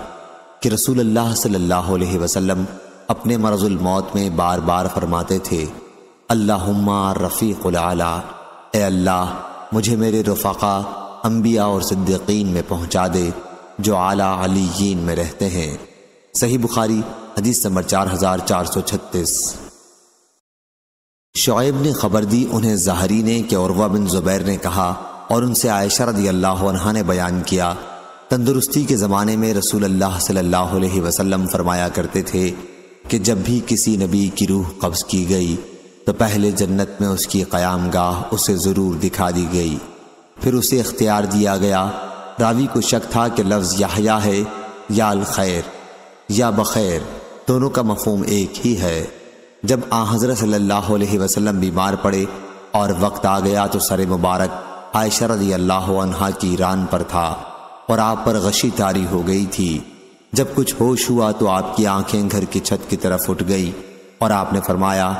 کہ رسول اللہ صلی اللہ علیہ وسلم اپنے مرض الموت میں بار بار فرماتے تھے، اللہم رفیق الاعلی، اے اللہ مجھے میرے رفقا انبیاء اور صدیقین میں پہنچا دے جو اعلیٰ علیین میں رہتے ہیں۔ صحیح بخاری حدیث نمبر 4436۔ شعیب نے خبر دی انہیں زہری نے کہ عروہ بن زبیر نے کہا اور ان سے عائشہ رضی اللہ عنہا نے بیان کیا، تندرستی کے زمانے میں رسول اللہ صلی اللہ علیہ وسلم فرمایا کرتے تھے کہ جب بھی کسی نبی کی روح قبض کی گئی تو پہلے جنت میں اس کی قیام گاہ اسے ضرور دکھا دی گئی، پھر اسے اختیار دیا گیا۔ راوی کو شک تھا کہ لفظ یحییٰ ہے یا الخیر یا بخیر، دونوں کا مفہوم ایک ہی ہے۔ جب آن حضرت صلی اللہ علیہ وسلم بیمار پڑے اور وقت آ گیا تو سر مبارک عائشہ رضی اللہ عنہا کی ران پر تھا اور آپ پر غشی طاری ہو گئی تھی۔ جب کچھ ہوش ہوا تو آپ کی آنکھیں گھر کی چھت کی طرف اٹھ گئی اور آپ نے فرمایا،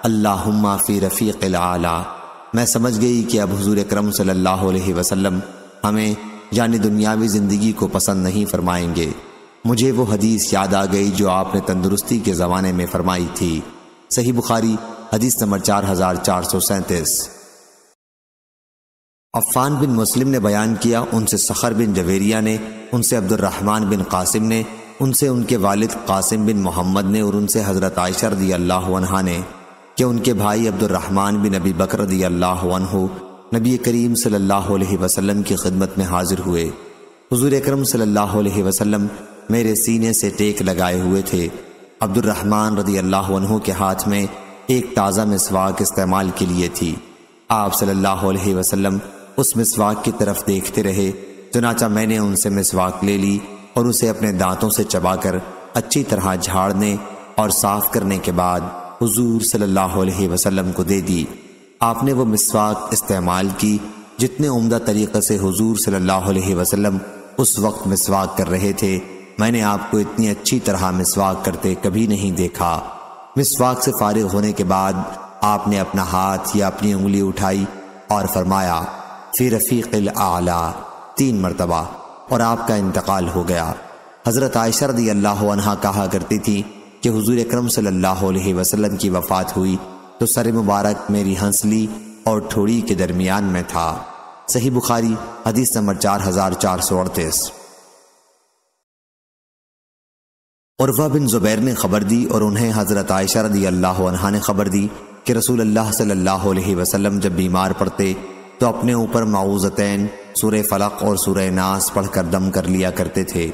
اللہم فی رفیق الاعلی۔ میں سمجھ گئی کہ اب حضور اکرم صلی اللہ علیہ وسلم ہمیں یعنی دنیاوی زندگی کو پسند نہیں فرمائیں گے۔ مجھے وہ حدیث یاد آ گئی جو آپ نے تندرستی کے زمانے میں فرمائی تھی۔ صحیح بخاری حدیث نمبر 4437۔ عفان بن مسلم نے بیان کیا ان سے صخر بن جویریہ نے، ان سے عبد الرحمن بن قاسم نے، ان سے ان کے والد قاسم بن محمد نے اور ان سے حضرت عائشہ رضی اللہ عنہا نے کہ ان کے بھائی عبد الرحمن بن ابی بکر رضی اللہ عنہ نبی کریم صلی اللہ علیہ وسلم کی خدمت میں حاضر ہوئے۔ حضور اکرم صلی اللہ علیہ وسلم میرے سینے سے ٹیک لگائے ہوئے تھے۔ عبد الرحمن رضی اللہ عنہ کے ہاتھ میں ایک تازہ مسواک استعمال کے لیے تھی۔ آپ صلی اللہ علیہ وسلم اس مسواک کی طرف دیکھتے رہے، چنانچہ میں نے ان سے مسواک لے لی اور اسے اپنے دانتوں سے چبا کر اچھی طرح جھاڑنے اور صاف کرنے کے بعد حضور صلی اللہ علیہ وسلم کو دے دی۔ آپ نے وہ مسواک استعمال کی جتنے عمدہ طریقے سے حضور صلی اللہ علیہ وسلم اس وقت مسواک کر رہے تھے، میں نے آپ کو اتنی اچھی طرح مسواک کرتے کبھی نہیں دیکھا۔ مسواک سے فارغ ہونے کے بعد آپ نے اپنا ہاتھ یا اپنی انگلی اٹھائی اور فرمایا فی رفیق الاعلی 3 مرتبہ اور آپ کا انتقال ہو گیا۔ حضرت عائشہ رضی اللہ عنہا کہا کرتی تھی کہ حضور اکرم صلی اللہ علیہ وسلم کی وفات ہوئی تو سر مبارک میری ہنسلی اور ٹھوڑی کے درمیان میں تھا۔ صحیح بخاری حدیث نمبر 4438۔ عروہ بن زبیر نے خبر دی اور انہیں حضرت عائشہ رضی اللہ عنہا نے خبر دی کہ رسول اللہ صلی اللہ علیہ وسلم جب بیمار پڑتے تو اپنے اوپر معوذتین سورہ فلق اور سورہ ناس پڑھ کر دم کر لیا کرتے تھے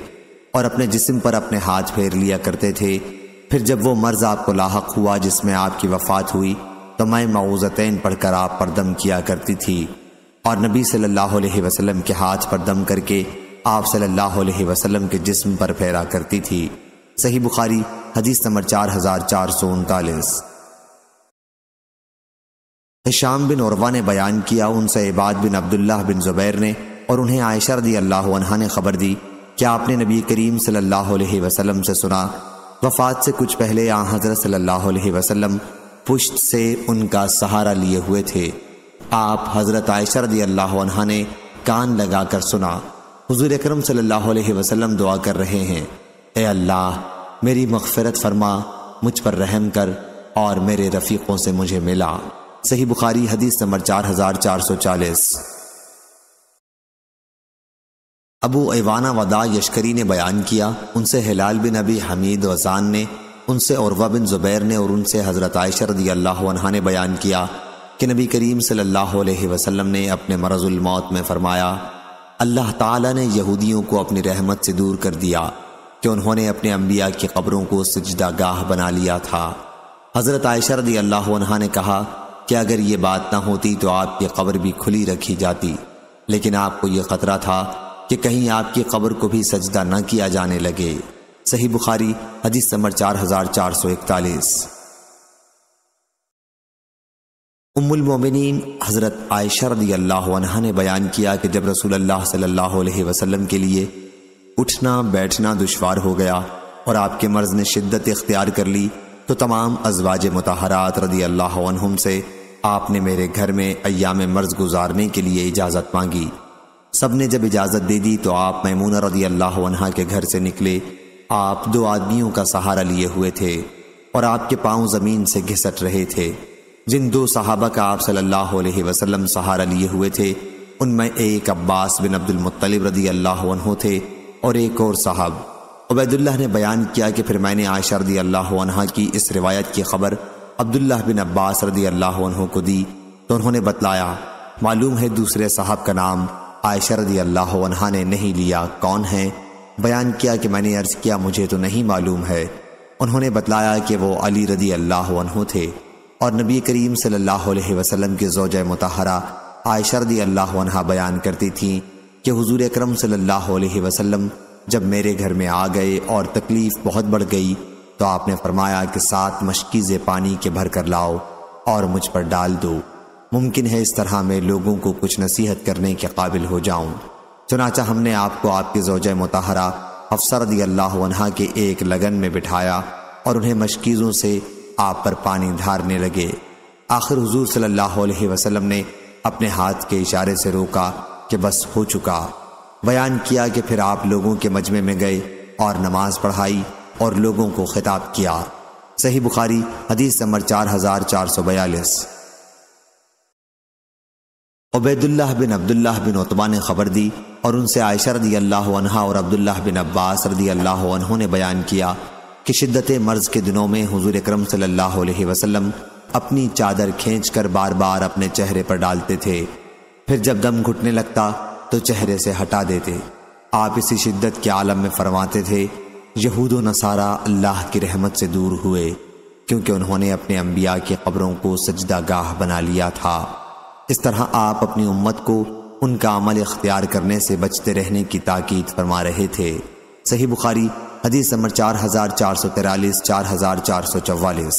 اور اپنے جسم پر اپنے ہاتھ پھیر لیا کرتے تھے۔ پھر جب وہ مرض آپ کو لاحق ہوا جس میں آپ کی وفات ہوئی تو میں معوذتین پڑھ کر آپ پر دم کیا کرتی تھی اور نبی صلی اللہ علیہ وسلم کے ہاتھ پر دم کر کے آپ صلی اللہ علیہ وسلم کے جسم پر پھیرا کرتی تھی۔ صحیح بخاری حدیث نمبر 4439۔ ہشام بن عروہ نے بیان کیا، ان سے عباد بن عبداللہ بن زبیر نے اور انہیں عائشہ رضی اللہ عنہا نے خبر دی کہ آپ نے نبی کریم صلی اللہ علیہ وسلم سے سنا، وفات سے کچھ پہلے آن حضرت صلی اللہ علیہ وسلم پشت سے ان کا سہارا لیے ہوئے تھے۔ آپ حضرت عائشہ رضی اللہ عنہا نے کان لگا کر سنا، حضور اکرم صلی اللہ علیہ وسلم دعا کر رہے ہیں، اے اللہ میری مغفرت فرما، مجھ پر رحم کر اور میرے رفیقوں سے مجھے ملا۔ صحیح بخاری حدیث نمبر 4440۔ ابو ایوانہ ودا یشکری نے بیان کیا، ان سے ہلال بن ابی حمید وزان نے، ان سے عروہ بن زبیر نے اور ان سے حضرت عائشہ رضی اللہ عنہا نے بیان کیا کہ نبی کریم صلی اللہ علیہ وسلم نے اپنے مرض الموت میں فرمایا، اللہ تعالیٰ نے یہودیوں کو اپنی رحمت سے دور کر دیا کہ انہوں نے اپنے انبیاء کی قبروں کو سجدہ گاہ بنا لیا تھا۔ حضرت عائشہ رضی اللہ عنہا نے کہا کہ اگر یہ بات نہ ہوتی تو آپ کی قبر بھی کھلی رکھی جاتی، لیکن آپ کو یہ خطرہ تھا کہ کہیں آپ کی قبر کو بھی سجدہ نہ کیا جانے لگے۔ صحیح بخاری حدیث نمبر 4441۔ ام المومنین حضرت عائشہ رضی اللہ عنہا نے بیان کیا کہ جب رسول اللہ صلی اللہ علیہ وسلم کے لیے اٹھنا بیٹھنا دشوار ہو گیا اور آپ کے مرض نے شدت اختیار کر لی تو تمام ازواج مطہرات رضی اللہ عنہم سے آپ نے میرے گھر میں ایام مرض گزارنے کے لیے اجازت مانگی۔ سب نے جب اجازت دے دی تو آپ میمونہ رضی اللہ عنہا کے گھر سے نکلے۔ آپ 2 آدمیوں کا سہارا لیے ہوئے تھے اور آپ کے پاؤں زمین سے گھسٹ رہے تھے۔ جن 2 صحابہ کا آپ صلی اللہ علیہ وسلم سہارا لیے ہوئے تھے ان میں ایک عباس بن عبد المطلب رضی اللہ عنہ تھے اور ایک اور صاحب۔ عبید اللہ نے بیان کیا کہ پھر میں نے عائشہ رضی اللہ عنہا کی اس روایت کی خبر عبداللہ بن عباس رضی اللہ عنہ کو دی تو انہوں نے بتلایا، معلوم ہے دوسرے صاحب کا نام عائشہ رضی اللہ عنہا نے نہیں لیا، کون ہے؟ بیان کیا کہ میں نے عرض کیا مجھے تو نہیں معلوم ہے۔ انہوں نے بتلایا کہ وہ علی رضی اللہ عنہ تھے اور نبی کریم صلی اللہ علیہ وسلم کی زوجہ مطہرہ عائشہ رضی اللہ عنہا بیان کرتی تھیں کہ حضور اکرم صلی اللہ علیہ وسلم جب میرے گھر میں آ گئے اور تکلیف بہت بڑھ گئی تو آپ نے فرمایا کہ 7 مشکیزیں پانی کے بھر کر لاؤ اور مجھ پر ڈال دو، ممکن ہے اس طرح میں لوگوں کو کچھ نصیحت کرنے کے قابل ہو جاؤں۔ چنانچہ ہم نے آپ کو آپ کی زوجہ مطہرہ حفصہ رضی اللہ عنہا کے ایک لگن میں بٹھایا اور انہیں مشکیزوں سے آپ پر پانی ڈھارنے لگے۔ آخر حضور صلی اللہ علیہ وسلم نے اپنے ہاتھ کے اشارے سے روکا کہ بس ہو چکا۔ بیان کیا کہ پھر آپ لوگوں کے مجمع میں گئے اور نماز پڑھائی اور لوگوں کو خطاب کیا۔ صحیح بخاری حدیث نمبر 4442۔ عبید اللہ بن عبداللہ بن عتبہ نے خبر دی اور ان سے عائشہ رضی اللہ عنہا اور عبداللہ بن عباس رضی اللہ عنہ نے بیان کیا کہ شدت مرض کے دنوں میں حضور اکرم صلی اللہ علیہ وسلم اپنی چادر کھینچ کر بار بار اپنے چہرے پر ڈالتے تھے، پھر جب دم گھٹنے لگتا تو چہرے سے ہٹا دیتے۔ آپ اسی شدت کے عالم میں فرماتے تھے، یہود و نصارہ اللہ کی رحمت سے دور ہوئے کیونکہ انہوں نے اپنے انبیاء کی قبروں کو سجدہ گاہ بنا لیا تھا۔ اس طرح آپ اپنی امت کو ان کا عمل اختیار کرنے سے بچتے رہنے کی تاکید فرما رہے تھے۔ صحیح بخاری حدیث نمبر 4443 4444۔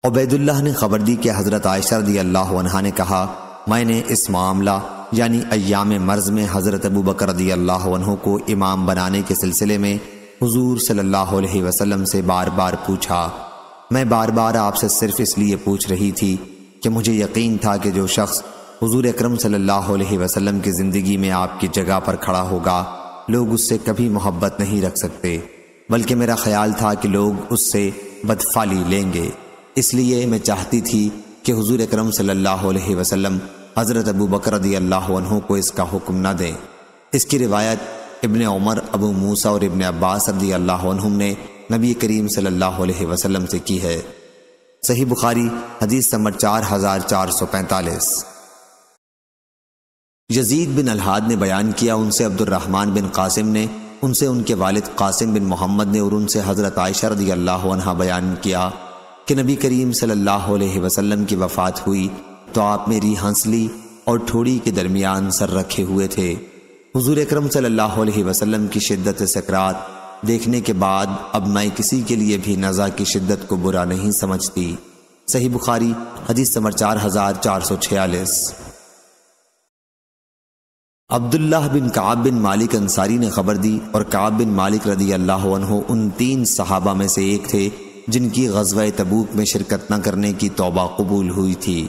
عبید اللہ نے خبر دی کہ حضرت عائشہ رضی اللہ عنہا نے کہا، میں نے اس معاملہ یعنی ایام مرض میں حضرت ابو بکر رضی اللہ عنہ کو امام بنانے کے سلسلے میں حضور صلی اللہ علیہ وسلم سے بار بار پوچھا۔ میں بار بار آپ سے صرف اس لیے پوچھ رہی تھی کہ مجھے یقین تھا کہ جو شخص حضور اکرم صلی اللہ علیہ وسلم کی زندگی میں آپ کی جگہ پر کھڑا ہوگا لوگ اس سے کبھی محبت نہیں رکھ سکتے، بلکہ میرا خیال تھا کہ لوگ اس سے بدفعلی لیں گے، اس لیے میں چاہتی تھی کہ حضور اکرم صلی اللہ علیہ وسلم حضرت ابو بکر رضی اللہ عنہ کو اس کا حکم نہ دیں۔ اس کی روایت ابن عمر، ابو موسیٰ اور ابن عباس رضی اللہ عنہم نے نبی کریم صلی اللہ علیہ وسلم سے کی ہے۔ صحیح بخاری حدیث نمبر 4445۔ یزید بن الحاد نے بیان کیا، ان سے عبد الرحمن بن قاسم نے، ان سے ان کے والد قاسم بن محمد نے، اور ان سے حضرت عائشہ رضی اللہ عنہا بیان کیا کہ نبی کریم صلی اللہ علیہ وسلم کی وفات ہوئی تو آپ میری ہنسلی اور ٹھوڑی کے درمیان سر رکھے ہوئے تھے۔ حضور اکرم صلی اللہ علیہ وسلم کی شدت سکرات دیکھنے کے بعد اب میں کسی کے لیے بھی نزع کی شدت کو برا نہیں سمجھتی۔ صحیح بخاری حدیث نمبر 4446۔ عبداللہ بن کعب بن مالک انصاری نے خبر دی، اور کعب بن مالک رضی اللہ عنہ ان 3 صحابہ میں سے ایک تھے جن کی غزوہ تبوک میں شرکت نہ کرنے کی توبہ قبول ہوئی تھی۔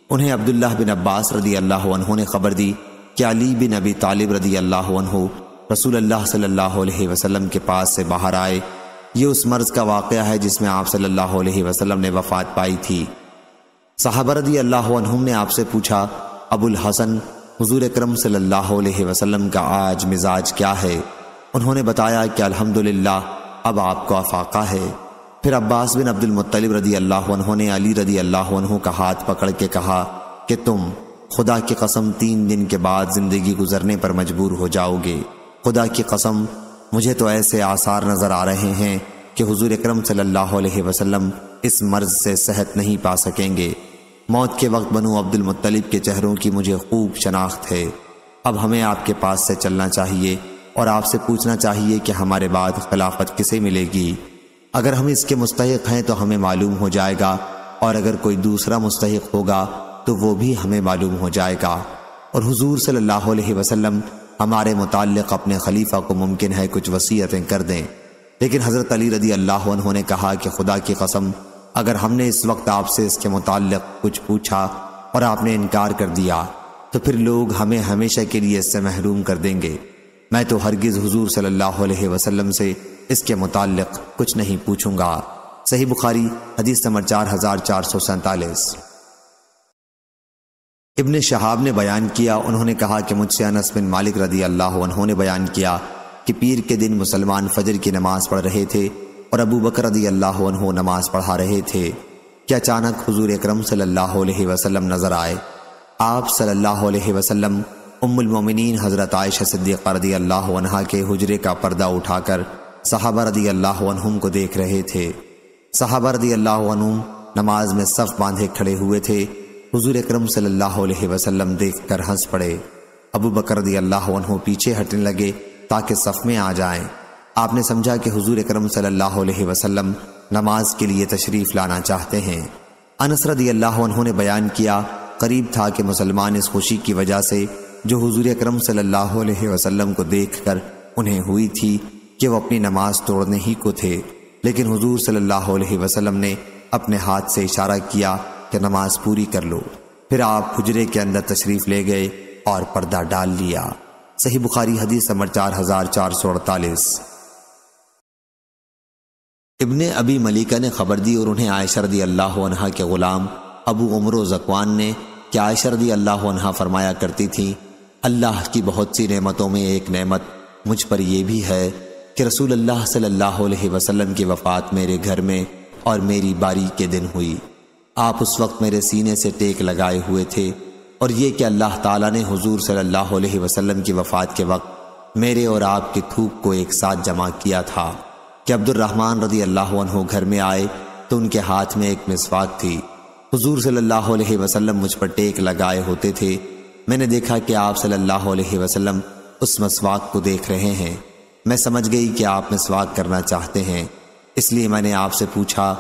انہیں عبداللہ بن عباس رضی اللہ عنہ نے خبر دی کہ علی بن ابی طالب رضی اللہ عنہ رسول اللہ صلی اللہ علیہ وسلم کے پاس سے باہر آئے۔ یہ اس مرض کا واقعہ ہے جس میں آپ صلی اللہ علیہ وسلم نے وفات پائی تھی۔ صحابہ رضی اللہ عنہم نے آپ سے پوچھا، ابو الحسن، حضور اکرم صلی اللہ علیہ وسلم کا آج مزاج کیا ہے؟ انہوں نے بتایا کہ الحمدللہ اب آپ کو افاقہ ہے۔ پھر عباس بن عبد المطلب رضی اللہ عنہ نے علی رضی اللہ عنہ کا ہاتھ پکڑ کے کہا کہ تم خدا کی قسم 3 دن کے بعد زندگی گزرنے پر مجبور ہو جاؤ گے۔ خدا کی قسم مجھے تو ایسے آثار نظر آ رہے ہیں کہ حضور اکرم صلی اللہ علیہ وسلم اس مرض سے صحت نہیں پا سکیں گے۔ موت کے وقت بنو عبد المطلب کے چہروں کی مجھے خوب شناخت ہے۔ اب ہمیں آپ کے پاس سے چلنا چاہیے اور آپ سے پوچھنا چاہیے کہ ہمارے بعد خلافت کسے ملے گی۔ اگر ہم اس کے مستحق ہیں تو ہمیں معلوم ہو جائے گا، اور اگر کوئی دوسرا مستحق ہوگا تو وہ بھی ہمیں معلوم ہو جائے گا۔ اور حضور صلی اللہ علیہ وسلم ہمارے متعلق اپنے خلیفہ کو ممکن ہے کچھ وصیتیں کر دیں۔ لیکن حضرت علی رضی اللہ عنہ نے کہا کہ خدا کی قسم اگر ہم نے اس وقت آپ سے اس کے متعلق کچھ پوچھا اور آپ نے انکار کر دیا تو پھر لوگ ہمیں ہمیشہ کے لیے اس سے محروم کر دیں گے۔ میں تو ہرگز حضور صلی اللہ علیہ وسلم سے اس کے متعلق کچھ نہیں پوچھوں گا۔ صحیح بخاری حدیث نمبر 4447۔ ابن شہاب نے بیان کیا، انہوں نے کہا کہ مجھ سے انس بن مالک رضی اللہ عنہ نے بیان کیا کہ پیر کے دن مسلمان فجر کی نماز پڑھ رہے تھے اور ابو بکر رضی اللہ عنہ نماز پڑھا رہے تھے کہ اچانک حضور اکرم صلی اللہ علیہ وسلم نظر آئے۔ آپ صلی اللہ علیہ وسلم ام المومنین حضرت عائشہ صدیقہ رضی اللہ عنہا کے حجرے کا پردہ اٹھا کر صحابہ رضی اللہ عنہم کو دیکھ رہے تھے۔ صحابہ رضی اللہ عنہم نماز میں صف باندھے کھڑے ہوئے تھے۔ حضور اکرم صلی اللہ علیہ وسلم دیکھ کر ہنس پڑے۔ ابو بکر رضی اللہ عنہ پیچھے ہٹنے لگے تاکہ صف میں آ جائیں۔ آپ نے سمجھا کہ حضور اکرم صلی اللہ علیہ وسلم نماز کے لیے تشریف لانا چاہتے ہیں۔ انس رضی اللہ عنہ نے بیان کیا، قریب تھا کہ مسلمان اس خوشی کی وجہ سے جو حضور اکرم صلی اللہ علیہ وسلم کو دیکھ کر انہیں ہوئی تھی کہ وہ اپنی نماز توڑنے ہی کو تھے، لیکن حضور صلی اللہ علیہ وسلم نے اپنے ہاتھ سے اشارہ کیا کہ نماز پوری کر لو۔ پھر آپ حجرے کے اندر تشریف لے گئے اور پردہ ڈال لیا۔ صحیح بخاری حدیث نمبر 4448۔ ابن ابی ملیکہ نے خبر دی اور انہیں عائشہ رضی اللہ عنہا کے غلام ابو عمر و ذکوان نے کہ عائشہ رضی اللہ عنہا فرمایا کرتی تھی، اللہ کی بہت سی نعمتوں میں ایک نعمت مجھ پر یہ بھی ہے کہ رسول اللہ صلی اللہ علیہ وسلم کی وفات میرے گھر میں اور میری باری کے دن ہوئی۔ آپ اس وقت میرے سینے سے ٹیک لگائے ہوئے تھے، اور یہ کہ اللہ تعالیٰ نے حضور صلی اللہ علیہ وسلم کی وفات کے وقت میرے اور آپ کی تھوک کو ایک ساتھ جمع کیا تھا کہ عبد الرحمن رضی اللہ عنہ گھر میں آئے تو ان کے ہاتھ میں ایک مسواک تھی۔ حضور صلی اللہ علیہ وسلم مجھ پر ٹیک لگائے ہوتے تھے۔ میں نے دیکھا کہ آپ صلی اللہ علیہ وسلم اس مسواک کو دیکھ رہے ہیں۔ میں سمجھ گئی کہ آپ مسواک کرنا چاہتے ہیں، اس لیے میں نے آپ سے پوچھا،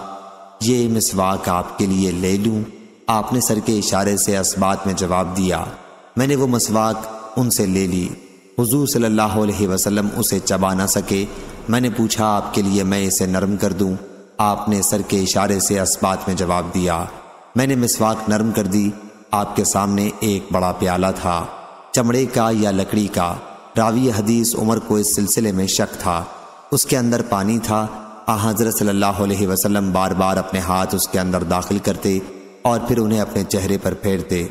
یہ مسواک آپ کے لیے لے لوں؟ آپ نے سر کے اشارے سے اسبات میں جواب دیا۔ میں نے وہ مسواک ان سے لے لی۔ حضور صلی اللہ علیہ وسلم اسے چبا نہ سکے۔ میں نے پوچھا، آپ کے لیے میں اسے نرم کر دوں؟ آپ نے سر کے اشارے سے اسبات میں جواب دیا۔ میں نے مسواک نرم کر دی۔ آپ کے سامنے ایک بڑا پیالہ تھا، چمڑے کا یا لکڑی کا۔ راوی حدیث عمر کو اس سلسلے میں شک تھا۔ اس کے اندر پانی تھا۔ حضرت صلی اللہ علیہ وسلم بار بار اپنے ہاتھ اس کے اندر داخل کرتے اور پھر انہیں اپنے چہرے پر پھیرتے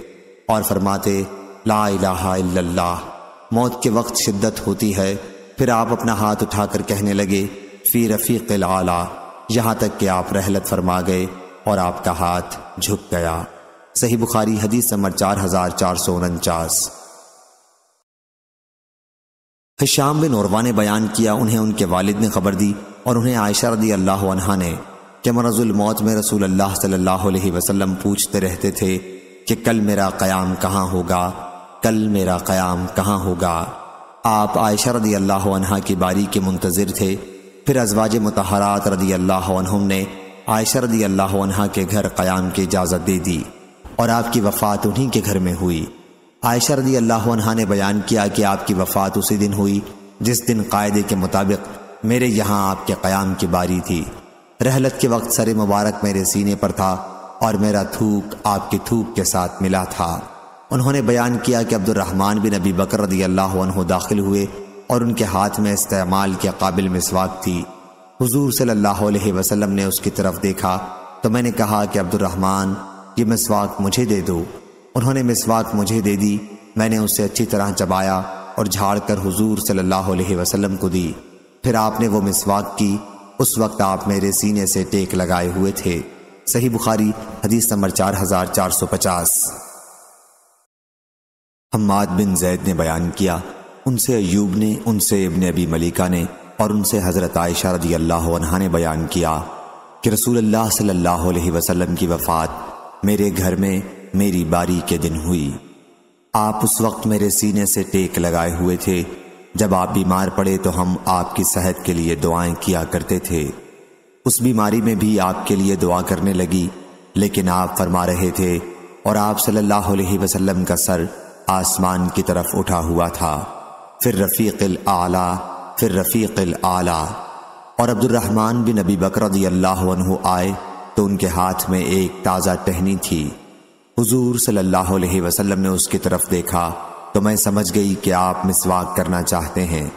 اور فرماتے، لا الہ الا اللہ۔ موت کے وقت شدت ہوتی ہے۔ پھر آپ اپنا ہاتھ اٹھا کر کہنے لگے، فی رفیق الاعلی، یہاں تک کہ آپ رحلت فرما گئے اور آپ کا ہاتھ جھک گیا۔ صحیح بخاری حدیث نمبر 4449۔ ہشام بن عروہ نے بیان کیا، انہیں ان کے والد نے خبر دی اور انہیں عائشہ رضی اللہ عنہا نے کہ مرض الموت میں رسول اللہ صلی اللہ علیہ وسلم پوچھتے رہتے تھے کہ کل میرا قیام کہاں ہوگا، کل میرا قیام کہاں ہوگا۔ آپ عائشہ رضی اللہ عنہا کی باری کے منتظر تھے۔ پھر ازواج مطہرات رضی اللہ عنہم نے عائشہ رضی اللہ عنہا کے گھر قیام کی اجازت دے دی اور آپ کی وفات انہی کے گھر میں ہوئی۔ عائشہ رضی اللہ عنہا نے بیان کیا کہ آپ کی وفات اسی دن ہوئی جس دن قاعدے کے مطابق میرے یہاں آپ کے قیام کی باری تھی۔ رحلت کے وقت سر مبارک میرے سینے پر تھا اور میرا تھوک آپ کی تھوک کے ساتھ ملا تھا۔ انہوں نے بیان کیا کہ عبد الرحمن بن ابی بکر رضی اللہ عنہ داخل ہوئے اور ان کے ہاتھ میں استعمال کے قابل مسواک تھی۔ حضور صلی اللہ علیہ وسلم نے اس کی طرف دیکھا تو میں نے کہا کہ عبد الرحمن یہ مسواک مجھے دے دو۔ انہوں نے مسواک مجھے دے دی، میں نے اسے اچھی طرح چبایا اور جھاڑ کر حضور صلی اللہ علیہ وسلم کو دی۔ پھر آپ نے وہ مسواک کی، اس وقت آپ میرے سینے سے ٹیک لگائے ہوئے تھے۔ صحیح بخاری حدیث نمبر 4450۔ حماد بن زید نے بیان کیا، ان سے ایوب نے، ان سے ابن ابی ملیکہ نے اور ان سے حضرت عائشہ رضی اللہ عنہا نے بیان کیا کہ رسول اللہ صلی اللہ علیہ وسلم کی وفات میرے گھر میں میری باری کے دن ہوئی۔ آپ اس وقت میرے سینے سے ٹیک لگائے ہوئے تھے۔ جب آپ بیمار پڑے تو ہم آپ کی صحت کے لیے دعائیں کیا کرتے تھے۔ اس بیماری میں بھی آپ کے لیے دعا کرنے لگی، لیکن آپ فرما رہے تھے اور آپ صلی اللہ علیہ وسلم کا سر آسمان کی طرف اٹھا ہوا تھا، پھر رفیق الاعلیٰ، پھر رفیق الاعلیٰ۔ اور عبد الرحمن بن ابی بکر رضی اللہ عنہ آئے تو ان کے ہاتھ میں ایک تازہ ٹہنی تھی۔ حضور صلی اللہ علیہ وسلم نے اس کی طرف دیکھا تو میں سمجھ گئی کہ آپ مسواک کرنا چاہتے ہیں،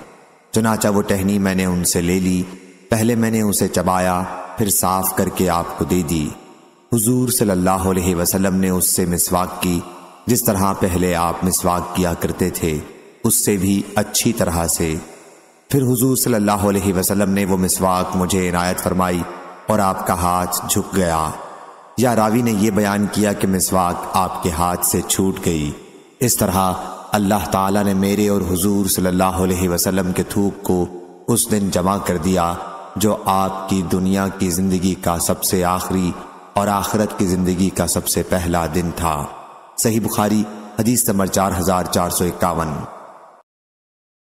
چنانچہ وہ ٹہنی میں نے ان سے لے لی۔ پہلے میں نے اسے چبایا، پھر صاف کر کے آپ کو دے دی۔ حضور صلی اللہ علیہ وسلم نے اس سے مسواک کی جس طرح پہلے آپ مسواک کیا کرتے تھے، اس سے بھی اچھی طرح سے۔ پھر حضور صلی اللہ علیہ وسلم نے وہ مسواک مجھے عنایت فرمائی اور آپ کا ہاتھ جھک گیا۔ یا راوی نے یہ بیان کیا کہ مسواک آپ کے ہاتھ سے چھوٹ گئی۔ اس طرح اللہ تعالیٰ نے میرے اور حضور صلی اللہ علیہ وسلم کے تھوک کو اس دن جمع کر دیا جو آپ کی دنیا کی زندگی کا سب سے آخری اور آخرت کی زندگی کا سب سے پہلا دن تھا۔ صحیح بخاری حدیث نمبر 4451۔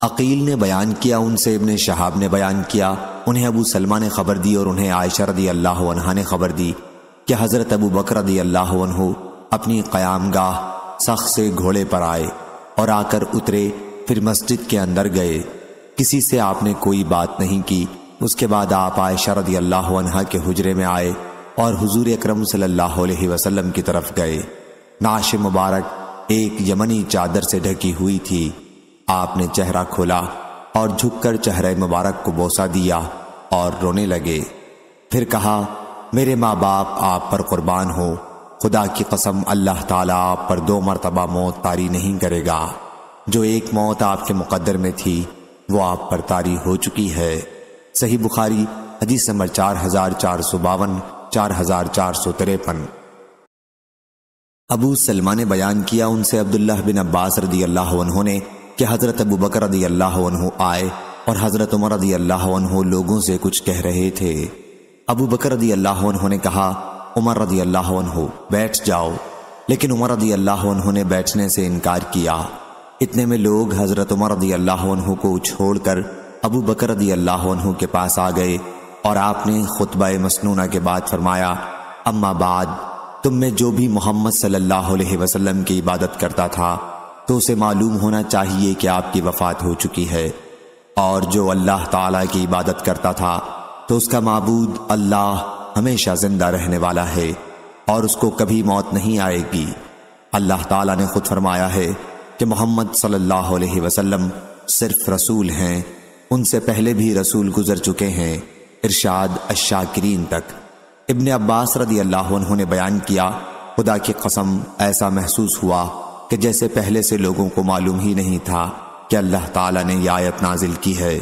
عقیل نے بیان کیا، ان سے ابن شہاب نے بیان کیا، انہیں ابو سلمہ نے خبر دی اور انہیں عائشہ رضی اللہ عنہا نے خبر دی کہ حضرت ابو بکر رضی اللہ عنہ اپنی قیام گاہ سخ سے گھوڑے پر آئے اور آ کر اترے، پھر مسجد کے اندر گئے۔ کسی سے آپ نے کوئی بات نہیں کی۔ اس کے بعد آپ عائشہ رضی اللہ عنہا کے حجرے میں آئے اور حضور اکرم صلی اللہ علیہ وسلم کی طرف گئے۔ نعش مبارک ایک یمنی چادر سے ڈھکی ہوئی تھی۔ آپ نے چہرہ کھولا اور جھک کر چہرہ مبارک کو بوسہ دیا اور رونے لگے۔ پھر کہا، میرے ماں باپ آپ پر قربان ہو، خدا کی قسم اللہ تعالیٰ آپ پر 2 مرتبہ موت طاری نہیں کرے گا۔ جو ایک موت آپ کے مقدر میں تھی وہ آپ پر طاری ہو چکی ہے۔ صحیح بخاری حدیث نمبر 4452، 4453۔ ابو سلمہ نے بیان کیا، ان سے عبداللہ بن عباس رضی اللہ عنہ نے کہ حضرت ابو بکر رضی اللہ عنہ آئے اور حضرت عمر رضی اللہ عنہ لوگوں سے کچھ کہہ رہے تھے۔ ابو بکر رضی اللہ عنہ نے کہا، عمر رضی اللہ عنہ بیٹھ جاؤ، لیکن عمر رضی اللہ عنہ نے بیٹھنے سے انکار کیا۔ اتنے میں لوگ حضرت عمر رضی اللہ عنہ کو چھوڑ کر ابو بکر رضی اللہ عنہ کے پاس آ گئے اور آپ نے خطبہ مسنونہ کے بعد فرمایا، اما بعد، تم میں جو بھی محمد صلی اللہ علیہ وسلم کی عبادت کرتا تھا تو اسے معلوم ہونا چاہیے کہ آپ کی وفات ہو چکی ہے، اور جو اللہ تعالیٰ کی عبادت کرتا تھا تو اس کا معبود اللہ ہمیشہ زندہ رہنے والا ہے اور اس کو کبھی موت نہیں آئے گی۔ اللہ تعالیٰ نے خود فرمایا ہے کہ محمد صلی اللہ علیہ وسلم صرف رسول ہیں، ان سے پہلے بھی رسول گزر چکے ہیں، ارشاد الشاکرین تک۔ ابن عباس رضی اللہ عنہ نے بیان کیا، خدا کی قسم ایسا محسوس ہوا کہ جیسے پہلے سے لوگوں کو معلوم ہی نہیں تھا کہ اللہ تعالیٰ نے یہ آیت نازل کی ہے۔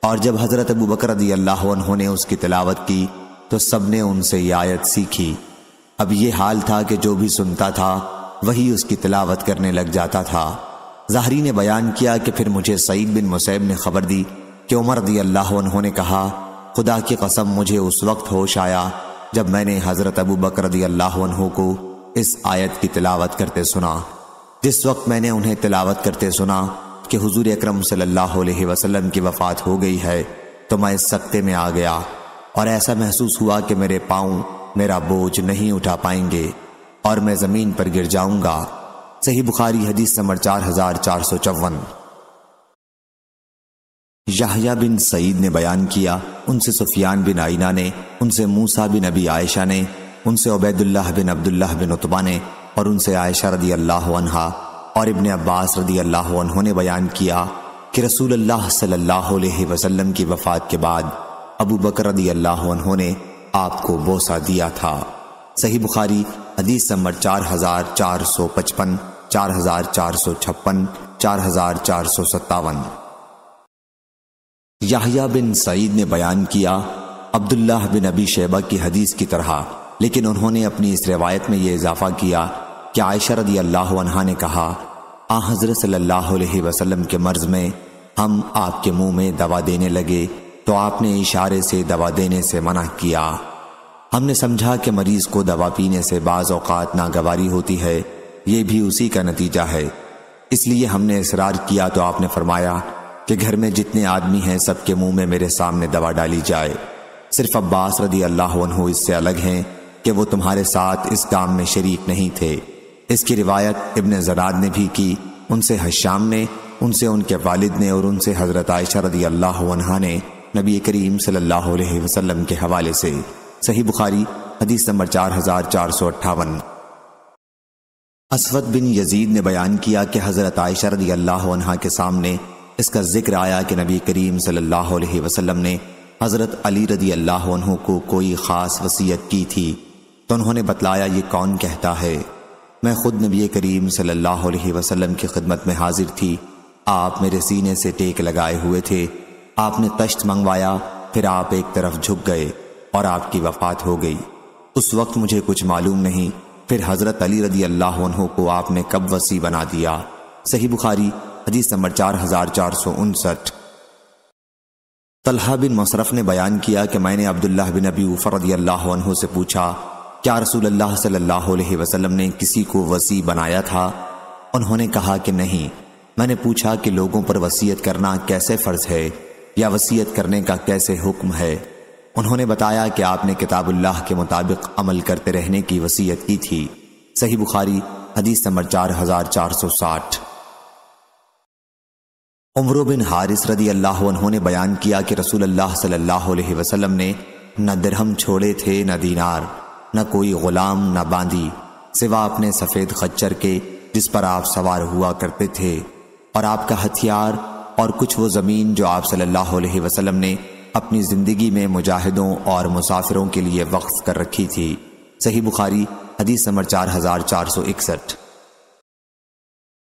اور جب حضرت ابو بکر رضی اللہ عنہ نے اس کی تلاوت کی تو سب نے ان سے یہ آیت سیکھی۔ اب یہ حال تھا کہ جو بھی سنتا تھا وہی اس کی تلاوت کرنے لگ جاتا تھا۔ ظاہری نے بیان کیا کہ پھر مجھے سعید بن مسیب نے خبر دی کہ عمر رضی اللہ عنہ نے کہا، خدا کی قسم مجھے اس وقت ہوش آیا جب میں نے حضرت ابو بکر رضی اللہ عنہ کو اس آیت کی تلاوت کرتے سنا۔ جس وقت میں نے انہیں تلاوت کرتے سنا کہ حضور اکرم صلی اللہ علیہ وسلم کی وفات ہو گئی ہے تو میں اس سکتے میں آ گیا اور ایسا محسوس ہوا کہ میرے پاؤں میرا بوجھ نہیں اٹھا پائیں گے اور میں زمین پر گر جاؤں گا۔ صحیح بخاری حدیث نمبر 4454۔ یحییٰ بن سعید نے بیان کیا، ان سے سفیان بن عیینہ نے، ان سے موسیٰ بن ابی عائشہ نے، ان سے عبید اللہ بن عبداللہ بن عتبہ نے، اور ان سے عائشہ رضی اللہ عنہا اور ابن عباس رضی اللہ عنہ نے بیان کیا کہ رسول اللہ صلی اللہ علیہ وسلم کی وفات کے بعد ابو بکر رضی اللہ عنہ نے آپ کو بوسہ دیا تھا۔ صحیح بخاری حدیث نمبر 4455، 4456، 4457۔ یحییٰ بن سعید نے بیان کیا عبداللہ بن ابی شیبہ کی حدیث کی طرح، لیکن انہوں نے اپنی اس روایت میں یہ اضافہ کیا کہ عائشہ رضی اللہ عنہا نے کہا، حضرت صلی اللہ علیہ وسلم کے مرض میں ہم آپ کے منہ میں دوا دینے لگے تو آپ نے اشارے سے دوا دینے سے منع کیا۔ ہم نے سمجھا کہ مریض کو دوا پینے سے بعض اوقات ناگواری ہوتی ہے، یہ بھی اسی کا نتیجہ ہے، اس لیے ہم نے اصرار کیا تو آپ نے فرمایا کہ گھر میں جتنے آدمی ہیں سب کے منہ میں میرے سامنے دوا ڈالی جائے، صرف عباس رضی اللہ عنہ اس سے الگ ہیں کہ وہ تمہارے ساتھ اس کام میں شریک نہیں تھے۔ اس کی روایت ابن زراد نے بھی کی، ان سے حشام نے، ان سے ان کے والد نے، اور ان سے حضرت عائشہ رضی اللہ عنہا نے نبی کریم صلی اللہ علیہ وسلم کے حوالے سے۔ صحیح بخاری حدیث نمبر 4458۔ اسود بن یزید نے بیان کیا کہ حضرت عائشہ رضی اللہ عنہا کے سامنے اس کا ذکر آیا کہ نبی کریم صلی اللہ علیہ وسلم نے حضرت علی رضی اللہ عنہ کو کوئی خاص وصیت کی تھی تو انہوں نے بتلایا یہ کون کہتا ہے؟ میں خود نبی کریم صلی اللہ علیہ وسلم کی خدمت میں حاضر تھی، آپ میرے سینے سے ٹیک لگائے ہوئے تھے، آپ نے تشت منگوایا، پھر آپ ایک طرف جھک گئے اور آپ کی وفات ہو گئی۔ اس وقت مجھے کچھ معلوم نہیں، پھر حضرت علی رضی اللہ عنہ کو آپ نے کب وصی بنا دیا۔ صحیح بخاری حدیث نمبر 4459۔ طلحہ بن مصرف نے بیان کیا کہ میں نے عبداللہ بن ابی اوفا رضی اللہ عنہ سے پوچھا، کیا رسول اللہ صلی اللہ علیہ وسلم نے کسی کو وصی بنایا تھا؟ انہوں نے کہا کہ نہیں۔ میں نے پوچھا کہ لوگوں پر وصیت کرنا کیسے فرض ہے یا وصیت کرنے کا کیسے حکم ہے؟ انہوں نے بتایا کہ آپ نے کتاب اللہ کے مطابق عمل کرتے رہنے کی وصیت کی تھی۔ صحیح بخاری حدیث نمبر 4460۔ عمرو بن حارث رضی اللہ عنہ نے بیان کیا کہ رسول اللہ صلی اللہ علیہ وسلم نے نہ درہم چھوڑے تھے نہ دینار، نہ کوئی غلام نہ باندی، سوا اپنے سفید خچر کے جس پر آپ سوار ہوا کرتے تھے، اور آپ کا ہتھیار اور کچھ وہ زمین جو آپ صلی اللہ علیہ وسلم نے اپنی زندگی میں مجاہدوں اور مسافروں کے لیے وقف کر رکھی تھی۔ صحیح بخاری حدیث نمبر 4461۔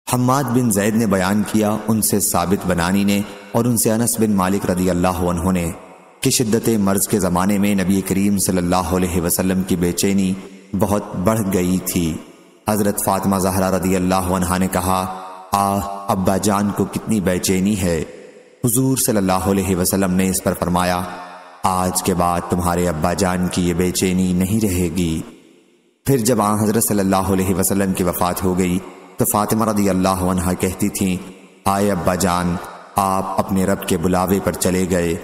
حماد بن زید نے بیان کیا، ان سے ثابت بنانی نے اور ان سے انس بن مالک رضی اللہ عنہ نے کہ شدت مرض کے زمانے میں نبی کریم صلی اللہ علیہ وسلم کی بے چینی بہت بڑھ گئی تھی۔ حضرت فاطمہ زہرا رضی اللہ عنہا نے کہا، ابا جان کو کتنی بے چینی ہے۔ حضور صلی اللہ علیہ وسلم نے اس پر فرمایا، آج کے بعد تمہارے ابا جان کی یہ بے چینی نہیں رہے گی۔ پھر جب حضرت صلی اللہ علیہ وسلم کی وفات ہو گئی تو فاطمہ رضی اللہ عنہا کہتی تھیں، ہائے ابا جان، آپ اپنے رب کے بلاوے پر چلے گئے،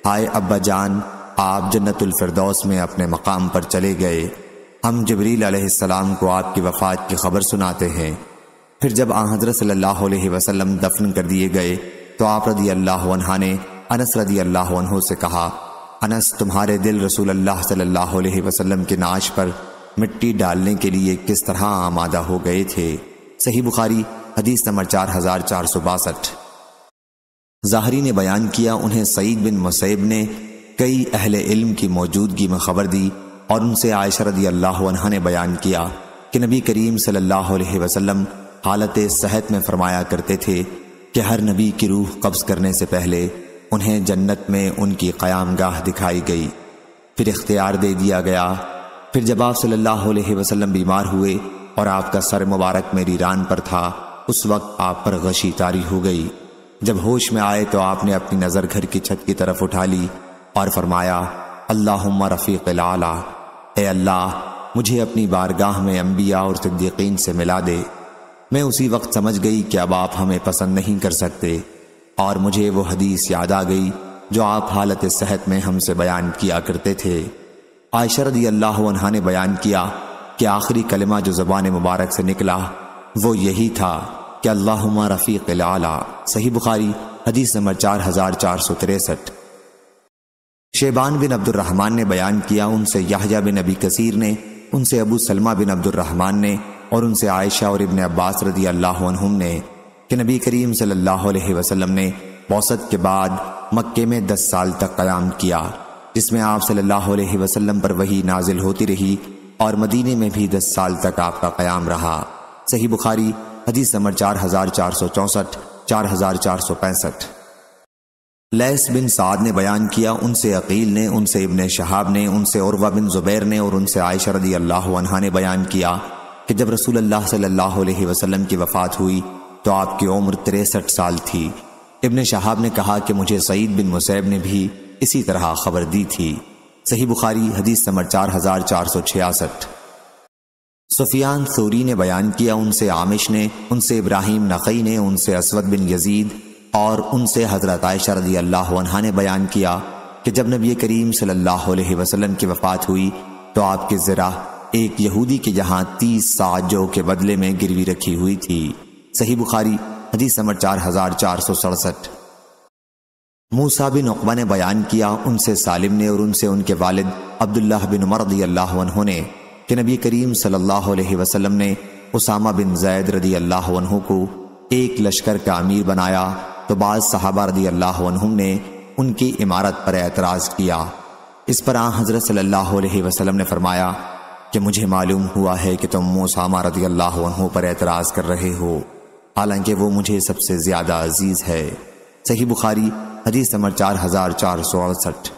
ہائے ابا جان، آپ جنت الفردوس میں اپنے مقام پر چلے گئے، ہم جبریل علیہ السلام کو آپ کی وفات کی خبر سناتے ہیں۔ پھر جب حضرت صلی اللہ علیہ وسلم دفن کر دیے گئے تو آپ رضی اللہ عنہ نے انس رضی اللہ عنہ سے کہا، انس، تمہارے دل رسول اللہ صلی اللہ علیہ وسلم کے نعش پر مٹی ڈالنے کے لیے کس طرح آمادہ ہو گئے تھے۔ صحیح بخاری حدیث نمبر 4462۔ ظاہری نے بیان کیا، انہیں سعید بن مسیب نے کئی اہل علم کی موجودگی میں خبر دی اور ان سے عائشہ رضی اللہ عنہا نے بیان کیا کہ نبی کریم صلی اللہ علیہ وسلم حالت صحت میں فرمایا کرتے تھے کہ ہر نبی کی روح قبض کرنے سے پہلے انہیں جنت میں ان کی قیام گاہ دکھائی گئی۔ پھر اختیار دے دیا گیا۔ پھر جب آپ صلی اللہ علیہ وسلم بیمار ہوئے اور آپ کا سر مبارک میری ران پر تھا، اس وقت آپ پر غشی طاری ہو گئی۔ جب ہوش میں آئے تو آپ نے اپنی نظر گھر کی چھت کی طرف اٹھا لی اور فرمایا، اللہم رفیق الاعلی، اے اللہ مجھے اپنی بارگاہ میں انبیاء اور صدیقین سے ملا دے۔ میں اسی وقت سمجھ گئی کہ اب آپ ہمیں پسند نہیں کر سکتے، اور مجھے وہ حدیث یاد آ گئی جو آپ حالت صحت میں ہم سے بیان کیا کرتے تھے۔ عائشہ رضی اللہ عنہا نے بیان کیا کہ آخری کلمہ جو زبان مبارک سے نکلا وہ یہی تھا کہ اللہم رفیق الاعلی۔ صحیح بخاری حدیث نمبر 4463۔ شیبان بن عبد الرحمن نے بیان کیا، ان سے یحییٰ بن ابی کثیر نے، ان سے ابو سلمہ بن عبد الرحمن نے، اور ان سے عائشہ اور ابن عباس رضی اللہ عنہم نے کہ نبی کریم صلی اللہ علیہ وسلم نے بعثت کے بعد مکے میں 10 سال تک قیام کیا، جس میں آپ صلی اللہ علیہ وسلم پر وحی نازل ہوتی رہی، اور مدینے میں بھی 10 سال تک آپ کا قیام رہا۔ صحیح بخاری حدیث نمبر 4464، 4465۔ لیث بن سعد نے بیان کیا، ان سے عقیل نے، ان سے ابن شہاب نے، ان سے عروہ بن زبیر نے، اور ان سے عائشہ رضی اللہ عنہا نے بیان کیا کہ جب رسول اللہ صلی اللہ علیہ وسلم کی وفات ہوئی تو آپ کی عمر 63 سال تھی۔ ابن شہاب نے کہا کہ مجھے سعید بن مسیب نے بھی اسی طرح خبر دی تھی۔ صحیح بخاری حدیث نمبر 4466۔ سفیان ثوری نے بیان کیا، ان سے عامش نے، ان سے ابراہیم نخعی نے، ان سے اسود بن یزید اور ان سے حضرت عائشہ رضی اللہ عنہا نے بیان کیا کہ جب نبی کریم صلی اللہ علیہ وسلم کی وفات ہوئی تو آپ کی زرہ ایک یہودی کے یہاں 30 ساعت جو کے بدلے میں گروی رکھی ہوئی تھی۔ صحیح بخاری حدیث نمبر 4467۔ موسیٰ بن عقبہ نے بیان کیا، ان سے سالم نے، اور ان سے ان کے والد عبداللہ بن عمر رضی اللہ عنہ نے کہ نبی کریم صلی اللہ علیہ وسلم نے اسامہ بن زید رضی اللہ عنہ کو ایک لشکر کا امیر بنایا تو بعض صحابہ رضی اللہ عنہم نے ان کی امارت پر اعتراض کیا۔ اس پر آن حضرت صلی اللہ علیہ وسلم نے فرمایا کہ مجھے معلوم ہوا ہے کہ تم اسامہ رضی اللہ عنہ پر اعتراض کر رہے ہو، حالانکہ وہ مجھے سب سے زیادہ عزیز ہے۔ صحیح بخاری حدیث نمبر 4468۔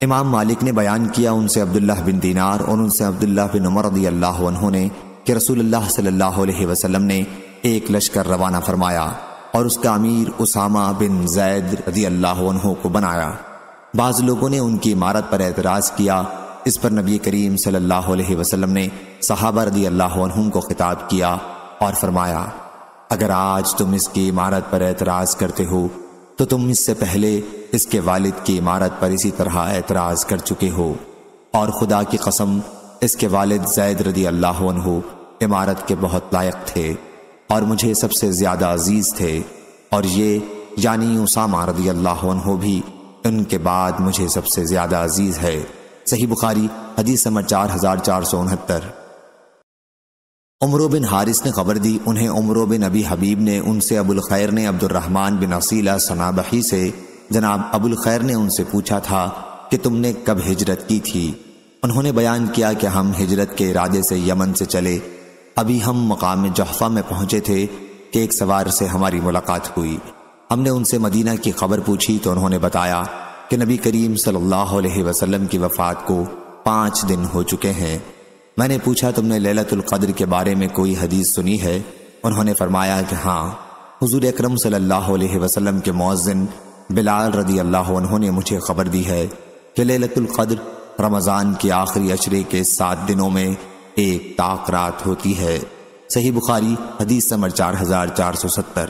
امام مالک نے بیان کیا، ان سے عبداللہ بن دینار اور ان سے عبداللہ بن عمر رضی اللہ عنہ نے کہ رسول اللہ صلی اللہ علیہ وسلم نے ایک لشکر روانہ فرمایا اور اس کا امیر اسامہ بن زید رضی اللہ عنہ کو بنایا۔ بعض لوگوں نے ان کی امارت پر اعتراض کیا۔ اس پر نبی کریم صلی اللہ علیہ وسلم نے صحابہ رضی اللہ عنہم کو خطاب کیا اور فرمایا، اگر آج تم اس کی امارت پر اعتراض کرتے ہو تو تم اس سے پہلے اس کے والد کی امارت پر اسی طرح اعتراض کر چکے ہو، اور خدا کی قسم اس کے والد زید رضی اللہ عنہ امارت کے بہت لائق تھے اور مجھے سب سے زیادہ عزیز تھے، اور یہ یعنی اسامہ رضی اللہ عنہ بھی ان کے بعد مجھے سب سے زیادہ عزیز ہے۔ صحیح بخاری حدیث نمبر 4469۔ عمرو بن حارث نے خبر دی، انہیں عمرو بن ابی حبیب نے، ان سے ابو الخیر نے عبد الرحمن بن عصیلہ صنابحی سے، جناب ابو الخیر نے ان سے پوچھا تھا کہ تم نے کب ہجرت کی تھی؟ انہوں نے بیان کیا کہ ہم ہجرت کے ارادے سے یمن سے چلے، ابھی ہم مقام جحفہ میں پہنچے تھے کہ ایک سوار سے ہماری ملاقات ہوئی۔ ہم نے ان سے مدینہ کی خبر پوچھی تو انہوں نے بتایا کہ نبی کریم صلی اللہ علیہ وسلم کی وفات کو 5 دن ہو چکے ہیں۔ میں نے پوچھا تم نے لیلۃ القدر کے بارے میں کوئی حدیث سنی ہے؟ انہوں نے فرمایا کہ ہاں، حضور اکرم صلی اللہ علیہ وسلم کے مؤذن بلال رضی اللہ عنہ نے مجھے خبر دی ہے کہ لیلۃ القدر رمضان کے آخری عشرے کے 7 دنوں میں ایک طاق رات ہوتی ہے۔ صحیح بخاری حدیث نمبر 4470۔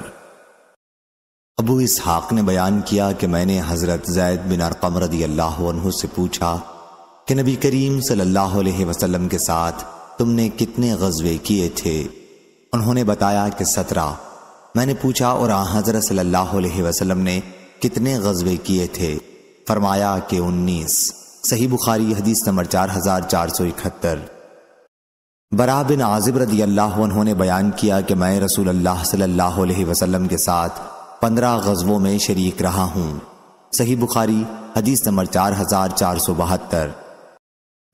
ابو اسحاق نے بیان کیا کہ میں نے حضرت زید بن ارقم رضی اللہ عنہ سے پوچھا کہ نبی کریم صلی اللہ علیہ وسلم کے ساتھ تم نے کتنے غزوے کیے تھے؟ انہوں نے بتایا کہ 17۔ میں نے پوچھا اور حضرت صلی اللہ علیہ وسلم نے کتنے غزوے کیے تھے؟ فرمایا کہ 19۔ صحیح بخاری حدیث نمبر 4471۔ برا بن عازب رضی اللہ عنہ نے بیان کیا کہ میں رسول اللہ صلی اللہ علیہ وسلم کے ساتھ 15 غزووں میں شریک رہا ہوں۔ صحیح بخاری حدیث نمبر 4472۔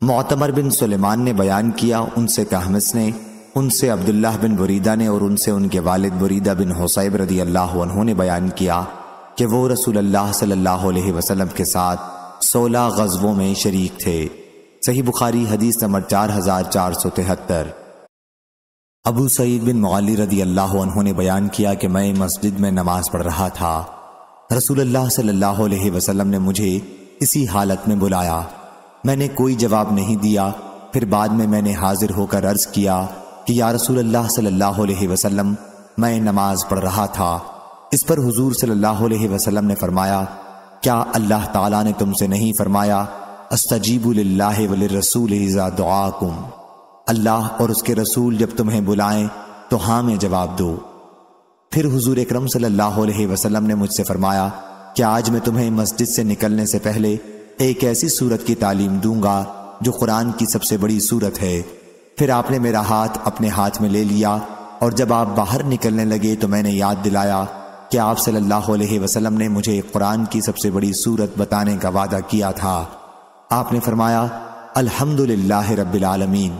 معتمر بن سلیمان نے بیان کیا، ان سے کہمس نے، ان سے عبداللہ بن بریدہ نے، اور ان سے ان کے والد بریدہ بن حصیب رضی اللہ عنہ نے بیان کیا کہ وہ رسول اللہ صلی اللہ علیہ وسلم کے ساتھ 16 غزووں میں شریک تھے۔ صحیح بخاری حدیث نمبر 4473۔ ابو سعید بن معلی رضی اللہ عنہ نے بیان کیا کہ میں مسجد میں نماز پڑھ رہا تھا، رسول اللہ صلی اللہ علیہ وسلم نے مجھے اسی حالت میں بلایا، میں نے کوئی جواب نہیں دیا۔ پھر بعد میں نے حاضر ہو کر عرض کیا کہ یا رسول اللہ صلی اللہ علیہ وسلم، میں نماز پڑھ رہا تھا۔ اس پر حضور صلی اللہ علیہ وسلم نے فرمایا، کیا اللہ تعالیٰ نے تم سے نہیں فرمایا استجیبوا للہ وللرسول اذا دعاکم، اللہ اور اس کے رسول جب تمہیں بلائیں تو ہاں میں جواب دو۔ پھر حضور اکرم صلی اللہ علیہ وسلم نے مجھ سے فرمایا کہ آج میں تمہیں مسجد سے نکلنے سے پہلے ایک ایسی سورت کی تعلیم دوں گا جو قرآن کی سب سے بڑی سورت ہے۔ پھر آپ نے میرا ہاتھ اپنے ہاتھ میں لے لیا، اور جب آپ باہر نکلنے لگے تو میں نے یاد دلایا کہ آپ صلی اللہ علیہ وسلم نے مجھے قرآن کی سب سے بڑی سورت بتانے کا وعدہ کیا تھا۔ آپ نے فرمایا، الحمدللہ رب العالمین،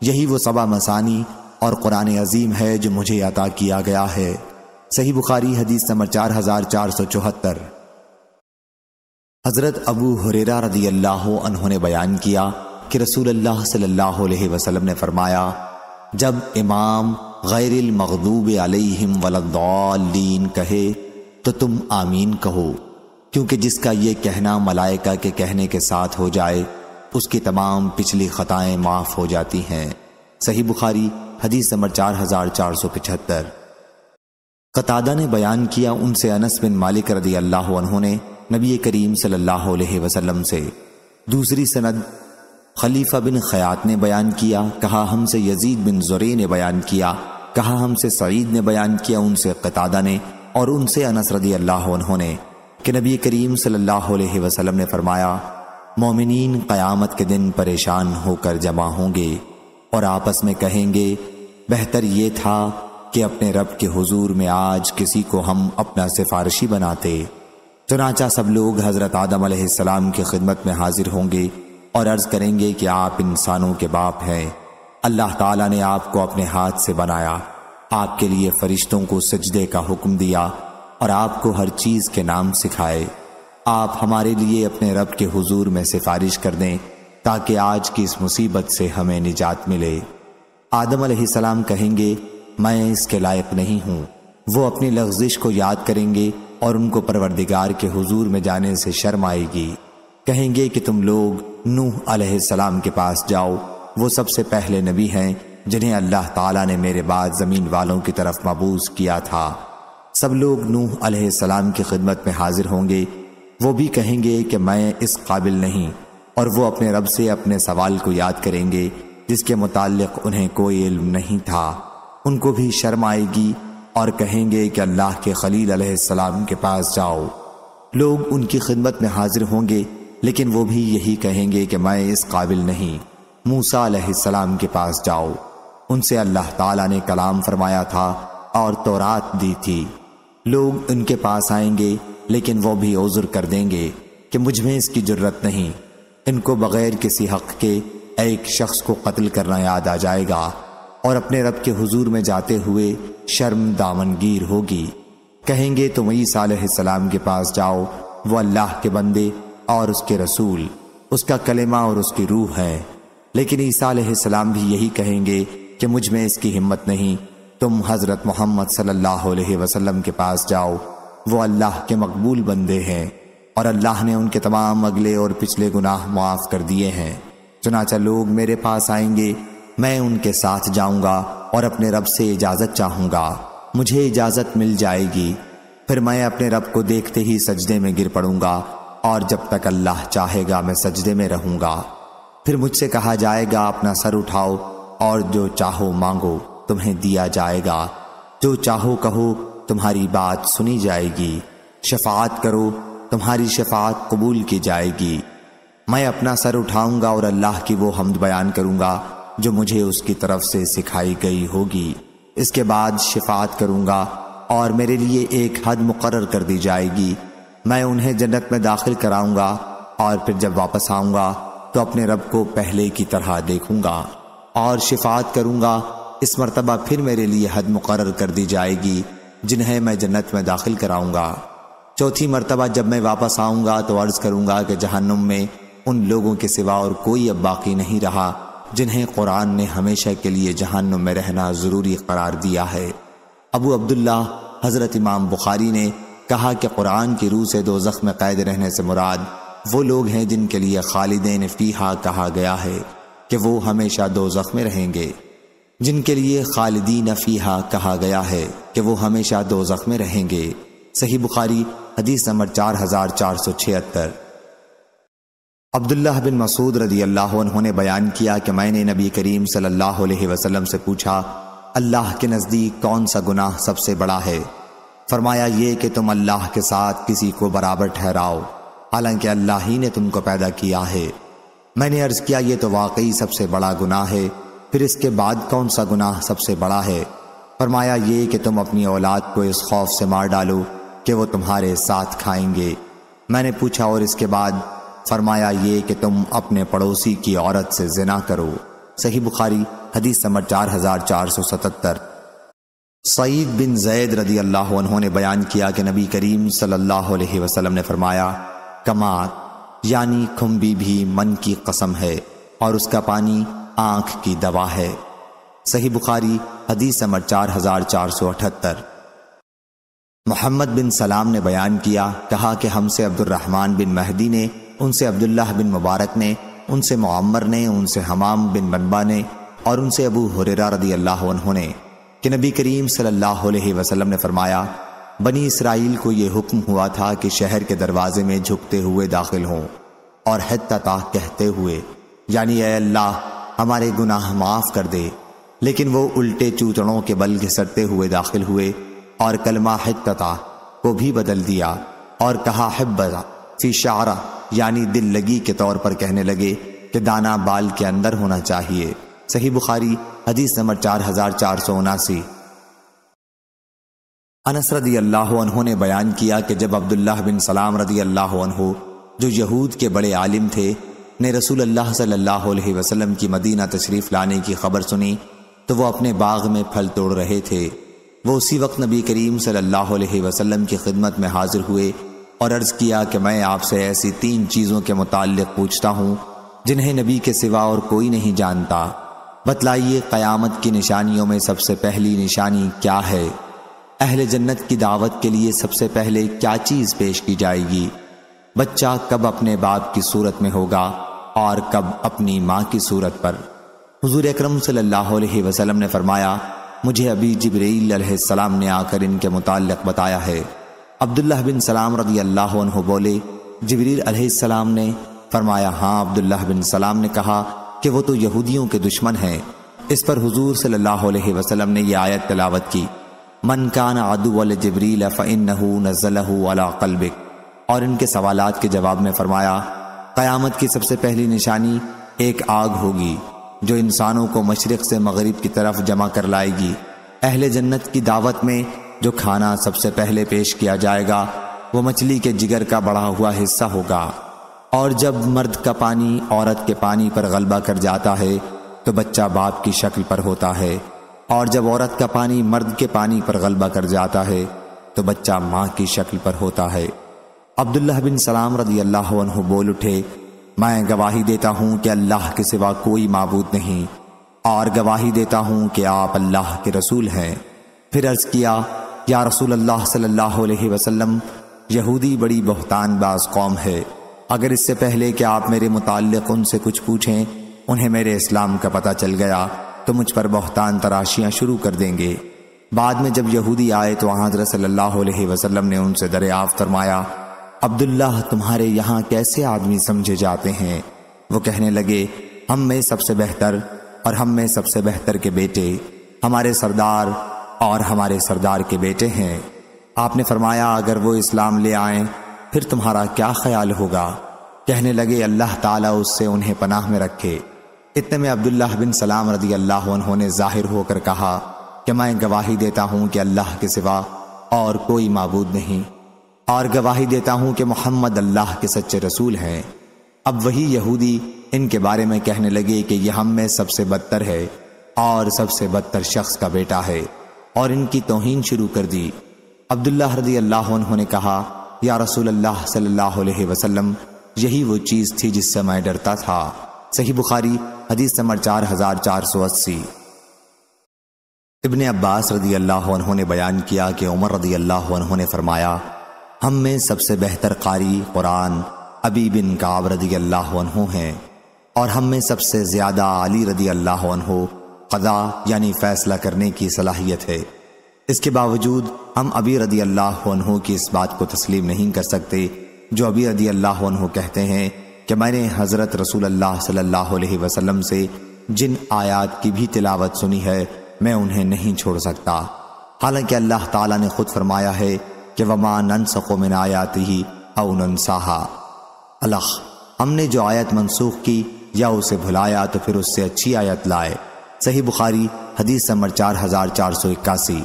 یہی وہ 7 مثانی اور قرآن عظیم ہے جو مجھے عطا کیا گیا ہے۔ صحیح بخاری حدیث نمبر 4474۔ حضرت ابو ہریرہ رضی اللہ عنہ نے بیان کیا کہ رسول اللہ صلی اللہ علیہ وسلم نے فرمایا، جب امام غیر المغضوب علیہم ولا الضالین کہے تو تم آمین کہو، کیونکہ جس کا یہ کہنا ملائکہ کے کہنے کے ساتھ ہو جائے اس کی تمام پچھلی خطائیں معاف ہو جاتی ہیں۔ صحیح بخاری حدیث نمبر 4475۔ قتادہ نے بیان کیا، ان سے انس بن مالک رضی اللہ عنہ نے نبی کریم صلی اللہ علیہ وسلم سے۔ دوسری سند خلیفہ بن خیاط نے بیان کیا، کہا ہم سے یزید بن زرع نے بیان کیا، کہا ہم سے سعید نے بیان کیا، ان سے قتادہ نے، اور ان سے انس رضی اللہ عنہ نے کہ نبی کریم صلی اللہ علیہ وسلم نے فرمایا، مومنین قیامت کے دن پریشان ہو کر جمع ہوں گے اور آپس میں کہیں گے، بہتر یہ تھا کہ اپنے رب کے حضور میں آج کسی کو ہم اپنا سفارشی بناتے۔ چنانچہ سب لوگ حضرت آدم علیہ السلام کی خدمت میں حاضر ہوں گے اور عرض کریں گے کہ آپ انسانوں کے باپ ہیں، اللہ تعالیٰ نے آپ کو اپنے ہاتھ سے بنایا، آپ کے لیے فرشتوں کو سجدے کا حکم دیا اور آپ کو ہر چیز کے نام سکھائے، آپ ہمارے لیے اپنے رب کے حضور میں سفارش کر دیں تاکہ آج کی اس مصیبت سے ہمیں نجات ملے۔ آدم علیہ السلام کہیں گے، میں اس کے لائق نہیں ہوں۔ وہ اپنی لغزش کو یاد کریں گے اور ان کو پروردگار کے حضور میں جانے سے شرم آئے گی۔ کہیں گے کہ تم لوگ نوح علیہ السلام کے پاس جاؤ، وہ سب سے پہلے نبی ہیں جنہیں اللہ تعالیٰ نے میرے بعد زمین والوں کی طرف مبعوث کیا تھا۔ سب لوگ نوح علیہ السلام کی خدمت میں حاضر ہوں گے، وہ بھی کہیں گے کہ میں اس قابل نہیں، اور وہ اپنے رب سے اپنے سوال کو یاد کریں گے جس کے متعلق انہیں کوئی علم نہیں تھا۔ ان کو بھی شرم آئے گی اور کہیں گے کہ اللہ کے خلیل علیہ السلام کے پاس جاؤ۔ لوگ ان کی خدمت میں حاضر ہوں گے، لیکن وہ بھی یہی کہیں گے کہ میں اس قابل نہیں، موسیٰ علیہ السلام کے پاس جاؤ، ان سے اللہ تعالیٰ نے کلام فرمایا تھا اور تورات دی تھی۔ لوگ ان کے پاس آئیں گے، لیکن وہ بھی عذر کر دیں گے کہ مجھ میں اس کی جرت نہیں۔ ان کو بغیر کسی حق کے ایک شخص کو قتل کرنا یاد آ جائے گا اور اپنے رب کے حضور میں جاتے ہوئے شرم دامنگیر ہوگی۔ کہیں گے تم عیسیٰ علیہ السلام کے پاس جاؤ، وہ اللہ کے بندے اور اس کے رسول، اس کا کلمہ اور اس کی روح ہے۔ لیکن عیسیٰ علیہ السلام بھی یہی کہیں گے کہ مجھ میں اس کی ہمت نہیں، تم حضرت محمد صلی اللہ علیہ وسلم کے پاس جاؤ، وہ اللہ کے مقبول بندے ہیں اور اللہ نے ان کے تمام اگلے اور پچھلے گناہ معاف کر دیے ہیں۔ چنانچہ لوگ میرے پاس آئیں گے، میں ان کے ساتھ جاؤں گا اور اپنے رب سے اجازت چاہوں گا، مجھے اجازت مل جائے گی، پھر میں اپنے رب کو دیکھتے ہی سجدے میں گر پڑوں گا، اور جب تک اللہ چاہے گا میں سجدے میں رہوں گا۔ پھر مجھ سے کہا جائے گا اپنا سر اٹھاؤ اور جو چاہو مانگو تمہیں دیا جائے گا، جو چاہو کہو تمہاری بات سنی جائے گی، شفاعت کرو تمہاری شفاعت قبول کی جائے گی۔ میں اپنا سر اٹھاؤں گا اور اللہ کی وہ حمد بیان کروں گا جو مجھے اس کی طرف سے سکھائی گئی ہوگی۔ اس کے بعد شفاعت کروں گا اور میرے لیے ایک حد مقرر کر دی جائے گی، میں انہیں جنت میں داخل کراؤں گا، اور پھر جب واپس آؤں گا تو اپنے رب کو پہلے کی طرح دیکھوں گا اور شفاعت کروں گا۔ اس مرتبہ پھر میرے لیے حد مقرر کر دی جائے گی جنہیں میں جنت میں داخل کراؤں گا۔ چوتھی مرتبہ جب میں واپس آؤں گا تو عرض کروں گا کہ جہنم میں ان لوگوں کے سوا اور کوئی اب باقی نہیں رہا جنہیں قرآن نے ہمیشہ کے لیے جہنم میں رہنا ضروری قرار دیا ہے۔ ابو عبداللہ حضرت امام بخاری نے کہا کہ قرآن کی روح سے دوزخ میں قید رہنے سے مراد وہ لوگ ہیں جن کے لیے خالدین فیہا کہا گیا ہے کہ وہ ہمیشہ دوزخ میں رہیں گے، جن کے لیے خالدین فیہا کہا گیا ہے کہ وہ ہمیشہ دوزخ میں رہیں گے۔ صحیح بخاری حدیث نمبر 4476۔ عبداللہ بن مسعود رضی اللہ عنہ نے بیان کیا کہ میں نے نبی کریم صلی اللہ علیہ وسلم سے پوچھا، اللہ کے نزدیک کون سا گناہ سب سے بڑا ہے؟ فرمایا یہ کہ تم اللہ کے ساتھ کسی کو برابر ٹھہراؤ حالانکہ اللہ ہی نے تم کو پیدا کیا ہے۔ میں نے عرض کیا یہ تو واقعی سب سے بڑا گناہ ہے، پھر اس کے بعد کون سا گناہ سب سے بڑا ہے؟ فرمایا یہ کہ تم اپنی اولاد کو اس خوف سے مار ڈالو کہ وہ تمہارے ساتھ کھائیں گے۔ میں نے پوچھا اور اس کے بعد؟ فرمایا یہ کہ تم اپنے پڑوسی کی عورت سے زنا کرو۔ صحیح بخاری حدیث نمبر 4477۔ سعید بن زید رضی اللہ عنہ نے بیان کیا کہ نبی کریم صلی اللہ علیہ وسلم نے فرمایا، کمات یعنی کھمبی بھی من کی قسم ہے اور اس کا پانی آنکھ کی دوا ہے۔ صحیح بخاری حدیث نمبر 4478۔ محمد بن سلام نے بیان کیا، کہا کہ ہم سے عبد الرحمن بن مہدی نے، ان سے عبداللہ بن مبارک نے، ان سے معمر نے، ان سے حمام بن منبع نے اور ان سے ابو ہریرہ رضی اللہ عنہ نے کہ نبی کریم صلی اللہ علیہ وسلم نے فرمایا، بنی اسرائیل کو یہ حکم ہوا تھا کہ شہر کے دروازے میں جھکتے ہوئے داخل ہوں اور حتتا کہتے ہوئے، یعنی اے اللہ ہمارے گناہ معاف کر دے، لیکن وہ الٹے چوتڑوں کے بل گھسٹتے ہوئے داخل ہوئے اور کلمہ حتتا کو بھی بدل دیا اور کہا حبذا فی شعرہ، یعنی دل لگی کے طور پر کہنے لگے کہ دانہ بال کے اندر ہونا چاہیے۔ صحیح بخاری حدیث نمبر 4479۔ انس رضی اللہ عنہ نے بیان کیا کہ جب عبداللہ بن سلام رضی اللہ عنہ جو یہود کے بڑے عالم تھے نے رسول اللہ صلی اللہ علیہ وسلم کی مدینہ تشریف لانے کی خبر سنی تو وہ اپنے باغ میں پھل توڑ رہے تھے۔ وہ اسی وقت نبی کریم صلی اللہ علیہ وسلم کی خدمت میں حاضر ہوئے اور عرض کیا کہ میں آپ سے ایسی 3 چیزوں کے متعلق پوچھتا ہوں جنہیں نبی کے سوا اور کوئی نہیں جانتا، بتلائیے قیامت کی نشانیوں میں سب سے پہلی نشانی کیا ہے؟ اہل جنت کی دعوت کے لیے سب سے پہلے کیا چیز پیش کی جائے گی؟ بچہ کب اپنے باپ کی صورت میں ہوگا اور کب اپنی ماں کی صورت پر؟ حضور اکرم صلی اللہ علیہ وسلم نے فرمایا، مجھے ابھی جبرائیل علیہ السلام نے آ کر ان کے متعلق بتایا ہے۔ عبداللہ بن سلام رضی اللہ عنہ بولے، جبرائیل علیہ السلام نے؟ فرمایا ہاں۔ عبداللہ بن سلام نے کہا کہ وہ تو یہودیوں کے دشمن ہیں۔ اس پر حضور صلی اللہ علیہ وسلم نے یہ آیت تلاوت کی، من کان عدو لجبریل فإنہ نزلہ علی قلبک، اور ان کے سوالات کے جواب میں فرمایا، قیامت کی سب سے پہلی نشانی ایک آگ ہوگی جو انسانوں کو مشرق سے مغرب کی طرف جمع کر لائے گی۔ اہل جنت کی دعوت میں جو کھانا سب سے پہلے پیش کیا جائے گا وہ مچھلی کے جگر کا بڑھا ہوا حصہ ہوگا، اور جب مرد کا پانی عورت کے پانی پر غلبہ کر جاتا ہے تو بچہ باپ کی شکل پر ہوتا ہے، اور جب عورت کا پانی مرد کے پانی پر غلبہ کر جاتا ہے تو بچہ ماں کی شکل پر ہوتا ہے۔ عبداللہ بن سلام رضی اللہ عنہ بول اٹھے، میں گواہی دیتا ہوں کہ اللہ کے سوا کوئی معبود نہیں، اور گواہی دیتا ہوں کہ آپ اللہ کے رسول ہیں۔ پھر عرض کیا، یا رسول اللہ صلی اللہ علیہ وسلم، یہودی بڑی بہتان باز قوم ہے، اگر اس سے پہلے کہ آپ میرے متعلق ان سے کچھ پوچھیں انہیں میرے اسلام کا پتہ چل گیا تو مجھ پر بہتان تراشیاں شروع کر دیں گے۔ بعد میں جب یہودی آئے تو حضرت صلی اللہ علیہ وسلم نے ان سے دریافت فرمایا، عبداللہ تمہارے یہاں کیسے آدمی سمجھے جاتے ہیں؟ وہ کہنے لگے، ہم میں سب سے بہتر اور ہم میں سب سے بہتر کے بیٹے، ہمارے سردار اور ہمارے سردار کے بیٹے ہیں۔ آپ نے فرمایا، اگر وہ اسلام لے آئیں پھر تمہارا کیا خیال ہوگا؟ کہنے لگے، اللہ تعالیٰ اس سے انہیں پناہ میں رکھے۔ اتنے میں عبداللہ بن سلام رضی اللہ عنہ نے ظاہر ہو کر کہا کہ میں گواہی دیتا ہوں کہ اللہ کے سوا اور کوئی معبود نہیں، اور گواہی دیتا ہوں کہ محمد اللہ کے سچے رسول ہیں۔ اب وہی یہودی ان کے بارے میں کہنے لگے کہ یہ ہم میں سب سے بدتر ہے اور سب سے بدتر شخص کا بیٹا ہے، اور ان کی توہین شروع کر دی۔ عبداللہ رضی اللہ عنہ نے کہا، یا رسول اللہ صلی اللہ علیہ وسلم، یہی وہ چیز تھی جس سے میں ڈرتا تھا۔ صحیح بخاری حدیث نمبر 4480۔ ابن عباس رضی اللہ عنہ نے بیان کیا کہ عمر رضی اللہ عنہ نے فرمایا، ہم میں سب سے بہتر قاری قرآن ابی بن کعب رضی اللہ عنہ ہیں، اور ہم میں سب سے زیادہ علی رضی اللہ عنہ قضا یعنی فیصلہ کرنے کی صلاحیت ہے۔ اس کے باوجود ہم ابی رضی اللہ عنہ کی اس بات کو تسلیم نہیں کر سکتے جو ابی رضی اللہ عنہ کہتے ہیں کہ میں نے حضرت رسول اللہ صلی اللہ علیہ وسلم سے جن آیات کی بھی تلاوت سنی ہے میں انہیں نہیں چھوڑ سکتا، حالانکہ اللہ تعالیٰ نے خود فرمایا ہے کہ وَمَا نَنْسَخُ مِنْ آیَاتِهِ أَوْ نُنْسَاهَا، الخ ہم نے جو آیت منسوخ کی یا اسے بھلایا تو پھر اس سے اچھی آیت لائے۔ صحیح بخاری حدیث نمبر 4481۔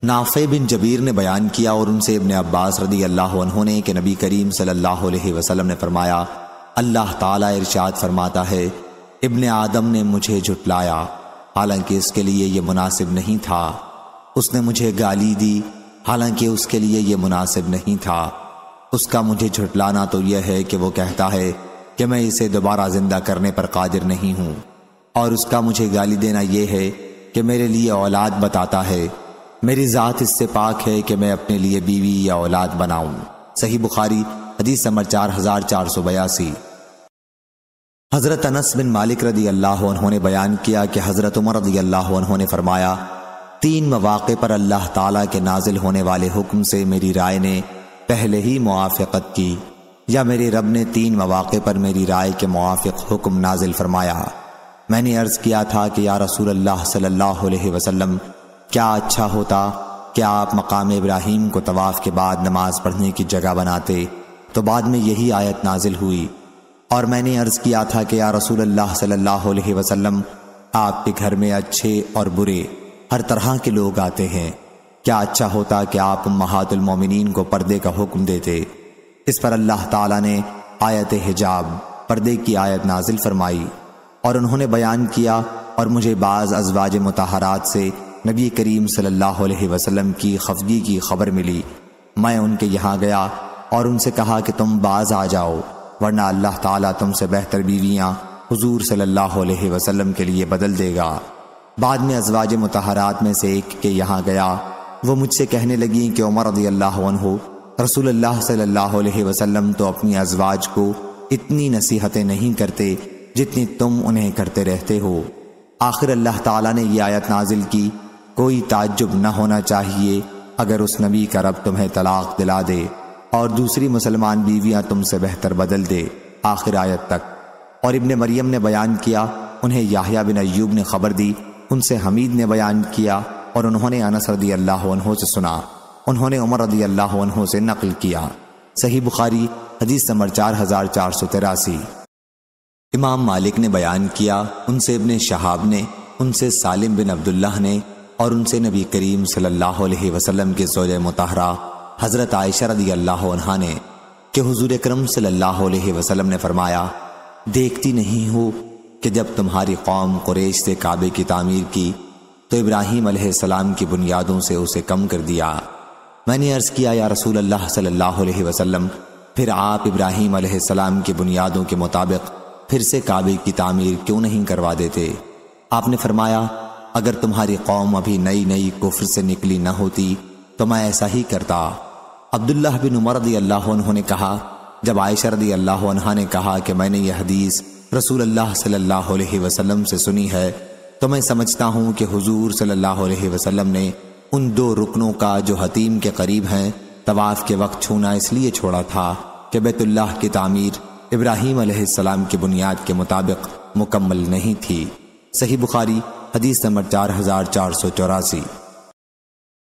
نافع بن جبیر نے بیان کیا اور ان سے ابن عباس رضی اللہ عنہ نے کہ نبی کریم صلی اللہ علیہ وسلم نے فرمایا، اللہ تعالیٰ ارشاد فرماتا ہے، ابن آدم نے مجھے جھٹلایا حالانکہ اس کے لیے یہ مناسب نہیں تھا، اس نے مجھے گالی دی حالانکہ اس کے لیے یہ مناسب نہیں تھا، اس کا مجھے جھٹلانا تو یہ ہے کہ وہ کہتا ہے کہ میں اسے دوبارہ زندہ کرنے پر قادر نہیں ہوں، اور اس کا مجھے گالی دینا یہ ہے کہ میرے لیے اولاد بتاتا ہے، میری ذات اس سے پاک ہے کہ میں اپنے لیے بیوی یا اولاد بناؤں۔ صحیح بخاری حدیث نمبر 4482۔ حضرت انس بن مالک رضی اللہ عنہ نے بیان کیا کہ حضرت عمر رضی اللہ عنہ نے فرمایا، 3 مواقع پر اللہ تعالیٰ کے نازل ہونے والے حکم سے میری رائے نے پہلے ہی موافقت کی، یا میرے رب نے 3 مواقع پر میری رائے کے موافق حکم نازل فرمایا۔ میں نے عرض کیا تھا کہ یا رسول اللہ صلی اللہ علیہ وسلم، کیا اچھا ہوتا کہ آپ مقام ابراہیم کو طواف کے بعد نماز پڑھنے کی جگہ بناتے، تو بعد میں یہی آیت نازل ہوئی۔ اور میں نے عرض کیا تھا کہ یا رسول اللہ صلی اللہ علیہ وسلم، آپ کے گھر میں اچھے اور برے ہر طرح کے لوگ آتے ہیں، کیا اچھا ہوتا کہ آپ امہات المومنین کو پردے کا حکم دیتے۔ اس پر اللہ تعالیٰ نے آیت حجاب پردے کی آیت نازل فرمائی، اور انہوں نے بیان کیا اور مجھے بعض ازواج مطہرات سے نبی کریم صلی اللہ علیہ وسلم کی خفگی کی خبر ملی۔ میں ان کے یہاں گیا اور ان سے کہا کہ تم باز آ جاؤ، ورنہ اللہ تعالیٰ تم سے بہتر بیویاں حضور صلی اللہ علیہ وسلم کے لیے بدل دے گا۔ بعد میں ازواج مطہرات میں سے ایک کے یہاں گیا، وہ مجھ سے کہنے لگیں کہ عمر رضی اللہ عنہ، رسول اللہ صلی اللہ علیہ وسلم تو اپنی ازواج کو اتنی نصیحتیں نہیں کرتے جتنی تم انہیں کرتے رہتے ہو۔ آخر اللہ تعالیٰ نے یہ آیت نازل کی، کوئی تعجب نہ ہونا چاہیے اگر اس نبی کا رب تمہیں طلاق دلا دے اور دوسری مسلمان بیویاں تم سے بہتر بدل دے، آخر آیت تک۔ اور ابن مریم نے بیان کیا، انہیں یحییٰ بن ایوب نے خبر دی، ان سے حمید نے بیان کیا، اور انہوں نے انس رضی اللہ عنہ سے سنا، انہوں نے عمر رضی اللہ عنہ سے نقل کیا۔ صحیح بخاری حدیث نمبر 4483۔ امام مالک نے بیان کیا، ان سے ابن شہاب نے، ان سے سالم بن عبداللہ نے، اور ان سے نبی کریم صلی اللہ علیہ وسلم کے زوجہ مطہرہ حضرت عائشہ رضی اللہ عنہا نے کہ حضور اکرم صلی اللہ علیہ وسلم نے فرمایا، دیکھتی نہیں ہو کہ جب تمہاری قوم قریش سے کعبے کی تعمیر کی تو ابراہیم علیہ السلام کی بنیادوں سے اسے کم کر دیا۔ میں نے عرض کیا، یا رسول اللہ صلی اللہ علیہ وسلم، پھر آپ ابراہیم علیہ السلام کی بنیادوں کے مطابق پھر سے کعبے کی تعمیر کیوں نہیں کروا دیتے؟ آپ نے فرمایا، اگر تمہاری قوم ابھی نئی کفر سے نکلی نہ ہوتی تو میں ایسا ہی کرتا۔ عبداللہ بن عمر رضی اللہ عنہ نے کہا، جب عائشہ رضی اللہ عنہا نے کہا کہ میں نے یہ حدیث رسول اللہ صلی اللہ علیہ وسلم سے سنی ہے تو میں سمجھتا ہوں کہ حضور صلی اللہ علیہ وسلم نے ان 2 رکنوں کا جو حتیم کے قریب ہیں طواف کے وقت چھونا اس لیے چھوڑا تھا کہ بیت اللہ کی تعمیر ابراہیم علیہ السلام کی بنیاد کے مطابق مکمل نہیں تھی۔ صحیح بخاری حدیث نمبر 4484۔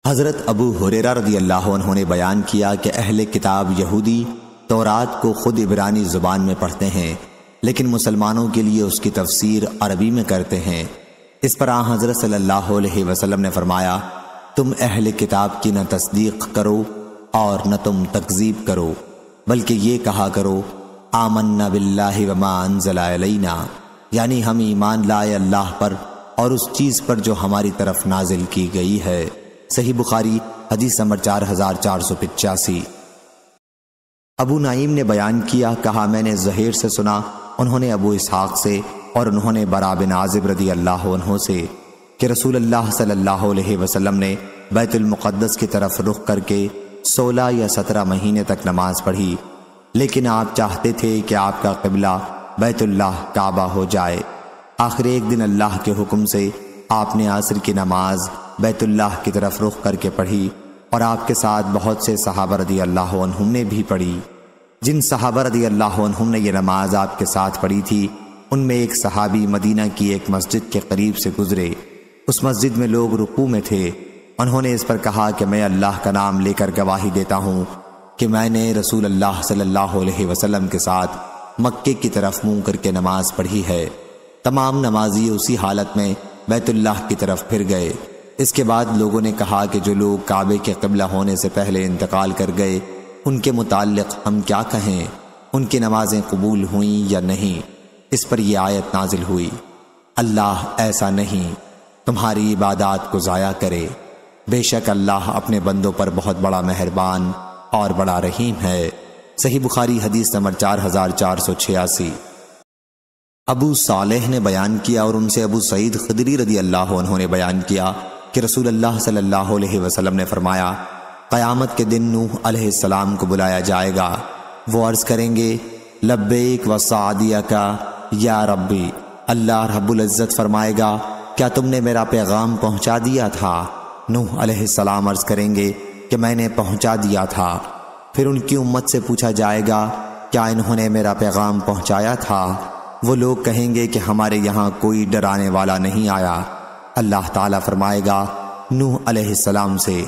حضرت ابو ہریرہ رضی اللہ عنہ نے بیان کیا کہ اہل کتاب یہودی تورات کو خود عبرانی زبان میں پڑھتے ہیں، لیکن مسلمانوں کے لیے اس کی تفسیر عربی میں کرتے ہیں۔ اس پر حضرت صلی اللہ علیہ وسلم نے فرمایا، تم اہل کتاب کی نہ تصدیق کرو اور نہ تم تکذیب کرو، بلکہ یہ کہا کرو، آمنا باللہ وما انزل علینا، یعنی ہم ایمان لائے اللہ پر اور اس چیز پر جو ہماری طرف نازل کی گئی ہے۔ صحیح بخاری حدیث نمبر 4485۔ ابو نعیم نے بیان کیا، کہا میں نے زہیر سے سنا، انہوں نے ابو اسحاق سے، اور انہوں نے برا بن عازب رضی اللہ عنہ سے کہ رسول اللہ صلی اللہ علیہ وسلم نے بیت المقدس کی طرف رخ کر کے 16 یا 17 مہینے تک نماز پڑھی، لیکن آپ چاہتے تھے کہ آپ کا قبلہ بیت اللہ کعبہ ہو جائے۔ آخر ایک دن اللہ کے حکم سے آپ نے عصر کی نماز بیت اللہ کی طرف رخ کر کے پڑھی، اور آپ کے ساتھ بہت سے صحابہ رضی اللہ عنہم نے بھی پڑھی۔ جن صحابہ رضی اللہ عنہم نے یہ نماز آپ کے ساتھ پڑھی تھی، ان میں ایک صحابی مدینہ کی ایک مسجد کے قریب سے گزرے۔ اس مسجد میں لوگ رکوع میں تھے۔ انہوں نے اس پر کہا کہ میں اللہ کا نام لے کر گواہی دیتا ہوں کہ میں نے رسول اللہ صلی اللہ علیہ وسلم کے ساتھ مکے کی طرف منہ کر کے نماز پڑھی ہے۔ تمام نمازی اسی حالت میں بیت اللہ کی طرف پھر گئے۔ اس کے بعد لوگوں نے کہا کہ جو لوگ کعبے کے قبلہ ہونے سے پہلے انتقال کر گئے، ان کے متعلق ہم کیا کہیں؟ ان کی نمازیں قبول ہوئیں یا نہیں؟ اس پر یہ آیت نازل ہوئی، اللہ ایسا نہیں تمہاری عبادات کو ضائع کرے، بے شک اللہ اپنے بندوں پر بہت بڑا مہربان اور بڑا رحیم ہے۔ صحیح بخاری حدیث نمبر 4486۔ ابو صالح نے بیان کیا اور ان سے ابو سعید خدری رضی اللہ عنہ نے بیان کیا کہ رسول اللہ صلی اللہ علیہ وسلم نے فرمایا، قیامت کے دن نوح علیہ السلام کو بلایا جائے گا، وہ عرض کریں گے لبیک و سعدیک یا ربی۔ اللہ رب العزت فرمائے گا، کیا تم نے میرا پیغام پہنچا دیا تھا؟ نوح علیہ السلام عرض کریں گے کہ میں نے پہنچا دیا تھا۔ پھر ان کی امت سے پوچھا جائے گا، کیا انہوں نے میرا پیغام پہنچایا تھا؟ وہ لوگ کہیں گے کہ ہمارے یہاں کوئی ڈرانے والا نہیں آیا۔ اللہ تعالیٰ فرمائے گا نوح علیہ السلام سے،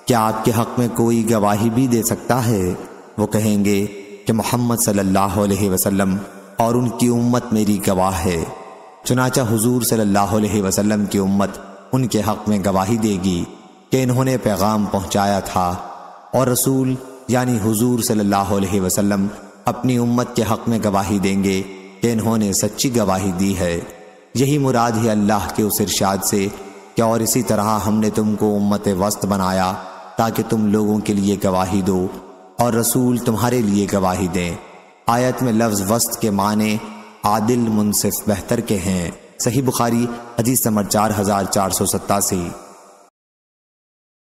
کیا آپ کے حق میں کوئی گواہی بھی دے سکتا ہے؟ وہ کہیں گے کہ محمد صلی اللہ علیہ وسلم اور ان کی امت میری گواہ ہے۔ چنانچہ حضور صلی اللہ علیہ وسلم کی امت ان کے حق میں گواہی دے گی کہ انہوں نے پیغام پہنچایا تھا، اور رسول یعنی حضور صلی اللہ علیہ وسلم اپنی امت کے حق میں گواہی دیں گے کہ انہوں نے سچی گواہی دی ہے۔ یہی مراد ہے اللہ کے اس ارشاد سے کہ اور اسی طرح ہم نے تم کو امت وسط بنایا تاکہ تم لوگوں کے لیے گواہی دو اور رسول تمہارے لیے گواہی دیں۔ آیت میں لفظ وسط کے معنی عادل، منصف، بہتر کے ہیں۔ صحیح بخاری حدیث نمبر 4487۔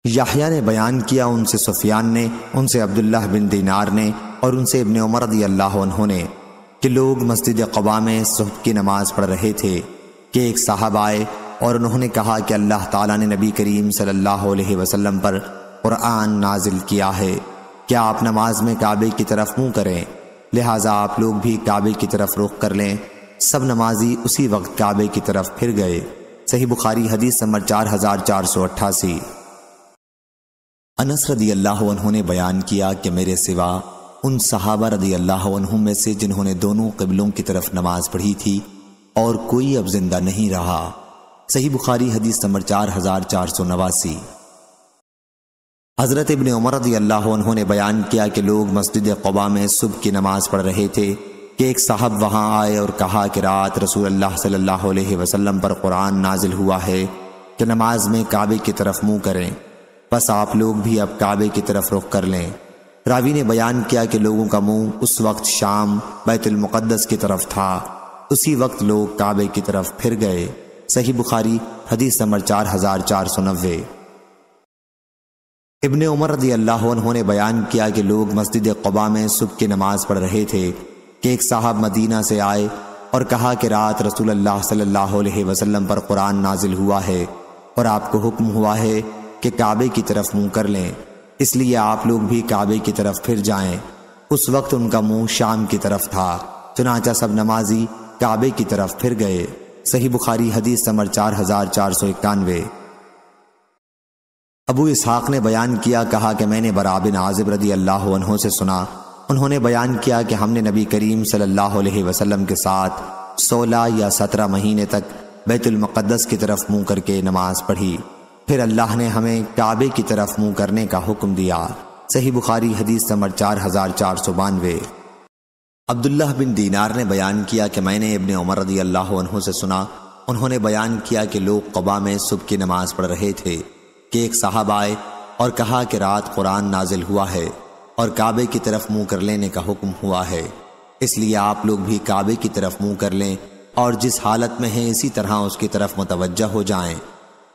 یحییٰ نے بیان کیا، ان سے سفیان نے، ان سے عبداللہ بن دینار نے، اور ان سے ابن عمر رضی اللہ عنہ نے کہ لوگ مسجد قباء میں صبح کی نماز پڑھ رہے تھے کہ ایک صاحب آئے اور انہوں نے کہا کہ اللہ تعالیٰ نے نبی کریم صلی اللہ علیہ وسلم پر قرآن نازل کیا ہے، کیا آپ نماز میں کعبے کی طرف منہ کریں؟ لہٰذا آپ لوگ بھی کعبے کی طرف رخ کر لیں۔ سب نمازی اسی وقت کعبے کی طرف پھر گئے۔ صحیح بخاری حدیث نمبر 4488۔ انس رضی اللہ عنہ نے بیان کیا کہ میرے سوا ان صحابہ رضی اللہ عنہم میں سے جنہوں نے دونوں قبلوں کی طرف نماز پڑھی تھی اور کوئی اب زندہ نہیں رہا۔ صحیح بخاری حدیث نمبر 4489۔ حضرت ابن عمر رضی اللہ عنہ نے بیان کیا کہ لوگ مسجد قباء میں صبح کی نماز پڑھ رہے تھے کہ ایک صاحب وہاں آئے اور کہا کہ رات رسول اللہ صلی اللہ علیہ وسلم پر قرآن نازل ہوا ہے کہ نماز میں کعبے کی طرف منہ کریں، بس آپ لوگ بھی اب کعبے کی طرف رخ کر لیں۔ راوی نے بیان کیا کہ لوگوں کا منہ اس وقت شام بیت المقدس کی طرف تھا، اسی وقت لوگ کعبے کی طرف پھر گئے۔ صحیح بخاری حدیث نمبر 4490۔ ابن عمر رضی اللہ عنہ نے بیان کیا کہ لوگ مسجد قباء میں صبح کی نماز پڑھ رہے تھے کہ ایک صاحب مدینہ سے آئے اور کہا کہ رات رسول اللہ صلی اللہ علیہ وسلم پر قرآن نازل ہوا ہے اور آپ کو حکم ہوا ہے کہ کعبے کی طرف منہ کر لیں، اس لیے آپ لوگ بھی کعبے کی طرف پھر جائیں۔ اس وقت ان کا منہ شام کی طرف تھا، چنانچہ سب نمازی کعبے کی طرف پھر گئے۔ صحیح بخاری حدیث نمبر 4491۔ ابو اسحاق نے بیان کیا، کہا کہ میں نے برا بن عازب رضی اللہ عنہ سے سنا، انہوں نے بیان کیا کہ ہم نے نبی کریم صلی اللہ علیہ وسلم کے ساتھ 16 یا 17 مہینے تک بیت المقدس کی طرف منہ کر کے نماز پڑھی، پھر اللہ نے ہمیں کعبے کی طرف منہ کرنے کا حکم دیا۔ صحیح بخاری حدیث نمبر 4492۔ عبداللہ بن دینار نے بیان کیا کہ میں نے ابن عمر رضی اللہ عنہ سے سنا، انہوں نے بیان کیا کہ لوگ قباء میں صبح کی نماز پڑھ رہے تھے کہ ایک صاحب آئے اور کہا کہ رات قرآن نازل ہوا ہے اور کعبے کی طرف منہ کر لینے کا حکم ہوا ہے، اس لیے آپ لوگ بھی کعبے کی طرف منہ کر لیں اور جس حالت میں ہیں اسی طرح اس کی طرف متوجہ ہو جائیں۔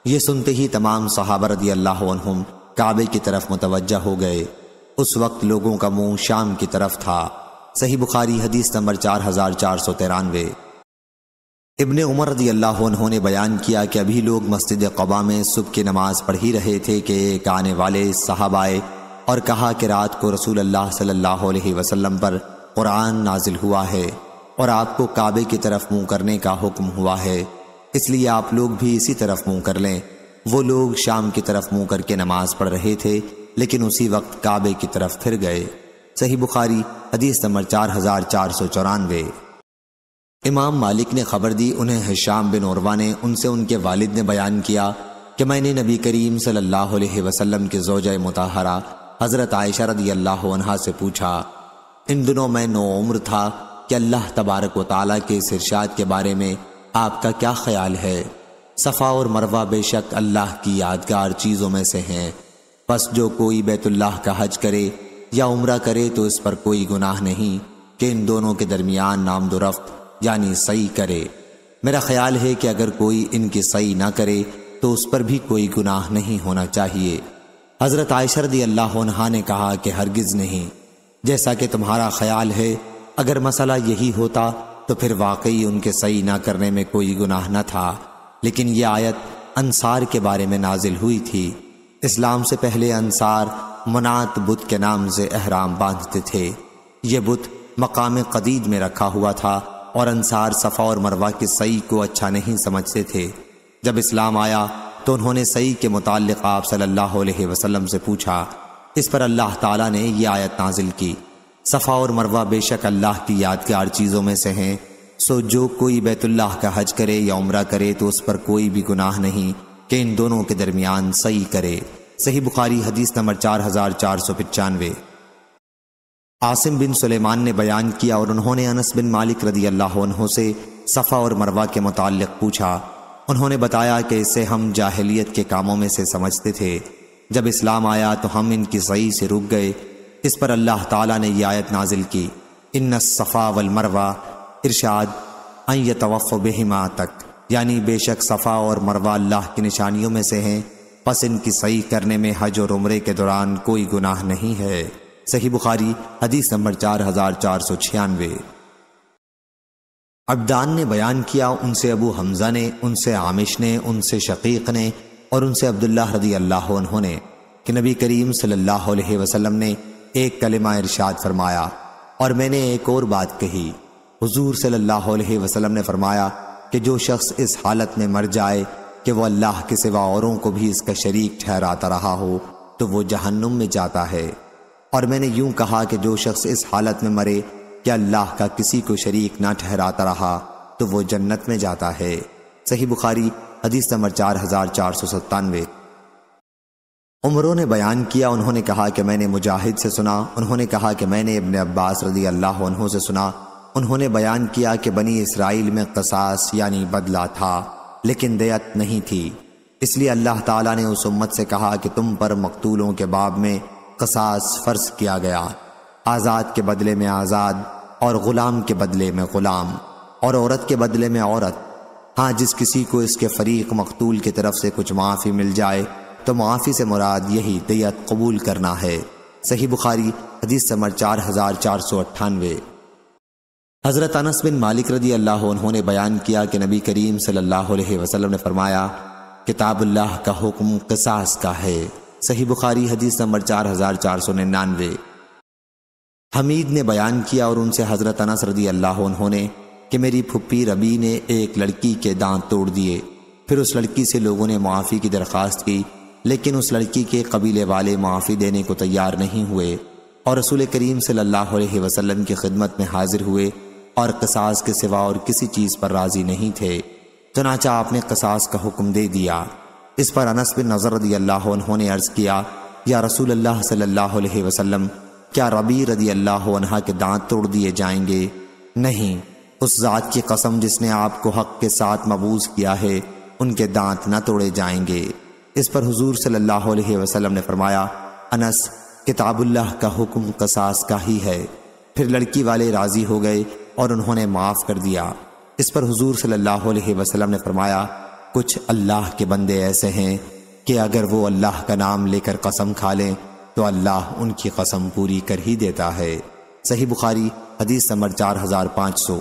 یہ سنتے ہی تمام صحابہ رضی اللہ عنہم کعبے کی طرف متوجہ ہو گئے۔ اس وقت لوگوں کا منہ شام کی طرف تھا۔ صحیح بخاری حدیث نمبر 4493۔ ابن عمر رضی اللہ عنہ نے بیان کیا کہ ابھی لوگ مسجد قباء میں صبح کی نماز پڑھ ہی رہے تھے کہ ایک آنے والے صحابہ آئے اور کہا کہ رات کو رسول اللہ صلی اللہ علیہ وسلم پر قرآن نازل ہوا ہے اور آپ کو کعبے کی طرف منہ کرنے کا حکم ہوا ہے، اس لیے آپ لوگ بھی اسی طرف منہ کر لیں۔ وہ لوگ شام کی طرف منہ کر کے نماز پڑھ رہے تھے لیکن اسی وقت کعبے کی طرف پھر گئے۔ صحیح بخاری حدیث نمبر 4494۔ امام مالک نے خبر دی، انہیں ہشام بن عروہ نے ان سے ان کے والد نے بیان کیا کہ میں نے نبی کریم صلی اللہ علیہ وسلم کے زوجہ مطہرہ حضرت عائشہ رضی اللہ عنہا سے پوچھا، ان دنوں میں نوعمر تھا کہ اللہ تبارک و تعالیٰ کے اس ارشاد کے بارے میں آپ کا کیا خیال ہے؟ صفا اور مروہ بے شک اللہ کی یادگار چیزوں میں سے ہیں، پس جو کوئی بیت اللہ کا حج کرے یا عمرہ کرے تو اس پر کوئی گناہ نہیں کہ ان دونوں کے درمیان نامد و رفت یعنی سعی کرے۔ میرا خیال ہے کہ اگر کوئی ان کی سعی نہ کرے تو اس پر بھی کوئی گناہ نہیں ہونا چاہیے۔ حضرت عائشہ رضی اللہ عنہا نے کہا کہ ہرگز نہیں، جیسا کہ تمہارا خیال ہے، اگر مسئلہ یہی ہوتا تو پھر واقعی ان کے سعی نہ کرنے میں کوئی گناہ نہ تھا، لیکن یہ آیت انصار کے بارے میں نازل ہوئی تھی۔ اسلام سے پہلے انصار منات بت کے نام سے احرام باندھتے تھے۔ یہ بت مقام قدید میں رکھا ہوا تھا اور انصار صفا اور مروہ کی سعی کو اچھا نہیں سمجھتے تھے۔ جب اسلام آیا تو انہوں نے سعی کے متعلق آپ صلی اللہ علیہ وسلم سے پوچھا۔ اس پر اللہ تعالیٰ نے یہ آیت نازل کی، صفا اور مروہ بے شک اللہ کی یادگار چیزوں میں سے ہیں، سو جو کوئی بیت اللہ کا حج کرے یا عمرہ کرے تو اس پر کوئی بھی گناہ نہیں کہ ان دونوں کے درمیان سعی کرے۔ صحیح بخاری حدیث نمبر 4495۔ عاصم بن سلیمان نے بیان کیا اور انہوں نے انس بن مالک رضی اللہ عنہ سے صفا اور مروہ کے متعلق پوچھا۔ انہوں نے بتایا کہ اسے ہم جاہلیت کے کاموں میں سے سمجھتے تھے، جب اسلام آیا تو ہم ان کی سعی سے رک گئے۔ اس پر اللہ تعالیٰ نے یہ آیت نازل کی، ان الصفا والمروہ، ارشاد ان یطوف بہما تک، یعنی بے شک صفا اور مروہ اللہ کی نشانیوں میں سے ہیں، پس ان کی سعی کرنے میں حج اور عمرے کے دوران کوئی گناہ نہیں ہے۔ صحیح بخاری حدیث نمبر 4496۔ عبدان نے بیان کیا، ان سے ابو حمزہ نے، ان سے عامش نے، ان سے شقیق نے اور ان سے عبداللہ رضی اللہ عنہ نے کہ نبی کریم صلی اللہ علیہ وسلم نے ایک کلمہ ارشاد فرمایا اور میں نے ایک اور بات کہی۔ حضور صلی اللہ علیہ وسلم نے فرمایا کہ جو شخص اس حالت میں مر جائے کہ وہ اللہ کے سوا اوروں کو بھی اس کا شریک ٹھہراتا رہا ہو تو وہ جہنم میں جاتا ہے، اور میں نے یوں کہا کہ جو شخص اس حالت میں مرے کہ اللہ کا کسی کو شریک نہ ٹھہراتا رہا تو وہ جنت میں جاتا ہے۔ صحیح بخاری حدیث نمبر 4497۔ عمروں نے بیان کیا، انہوں نے کہا کہ میں نے مجاہد سے سنا، انہوں نے کہا کہ میں نے ابن عباس رضی اللہ عنہ سے سنا، انہوں نے بیان کیا کہ بنی اسرائیل میں قصاص یعنی بدلہ تھا لیکن دیت نہیں تھی، اس لیے اللہ تعالیٰ نے اس امت سے کہا کہ تم پر مقتولوں کے باب میں قصاص فرض کیا گیا، آزاد کے بدلے میں آزاد اور غلام کے بدلے میں غلام اور عورت کے بدلے میں عورت۔ ہاں جس کسی کو اس کے فریق مقتول کی طرف سے کچھ معافی مل جائے تو معافی سے مراد یہی دیت قبول کرنا ہے۔ صحیح بخاری حدیث نمبر 4498۔ حضرت انس بن مالک رضی اللہ عنہ نے بیان کیا کہ نبی کریم صلی اللہ علیہ وسلم نے فرمایا، کتاب اللہ کا حکم قصاص کا ہے۔ صحیح بخاری حدیث نمبر 4499۔ حمید نے بیان کیا اور ان سے حضرت انس رضی اللہ عنہ نے کہ میری پھپھی ربی نے ایک لڑکی کے دانت توڑ دیے، پھر اس لڑکی سے لوگوں نے معافی کی درخواست کی لیکن اس لڑکی کے قبیلے والے معافی دینے کو تیار نہیں ہوئے اور رسول کریم صلی اللہ علیہ وسلم کی خدمت میں حاضر ہوئے اور قصاص کے سوا اور کسی چیز پر راضی نہیں تھے، چنانچہ آپ نے قصاص کا حکم دے دیا۔ اس پر انس بن نضر رضی اللہ عنہ نے عرض کیا، یا رسول اللہ صلی اللہ علیہ وسلم، کیا ربی رضی اللہ عنہ کے دانت توڑ دیے جائیں گے؟ نہیں، اس ذات کی قسم جس نے آپ کو حق کے ساتھ مبعوث کیا ہے، ان کے دانت نہ توڑے جائیں گے۔ اس پر حضور صلی اللہ علیہ وسلم نے فرمایا، انس، کتاب اللہ کا حکم قصاص کا ہی ہے۔ پھر لڑکی والے راضی ہو گئے اور انہوں نے معاف کر دیا۔ اس پر حضور صلی اللہ علیہ وسلم نے فرمایا، کچھ اللہ کے بندے ایسے ہیں کہ اگر وہ اللہ کا نام لے کر قسم کھا لیں تو اللہ ان کی قسم پوری کر ہی دیتا ہے۔ صحیح بخاری حدیث نمبر 4500۔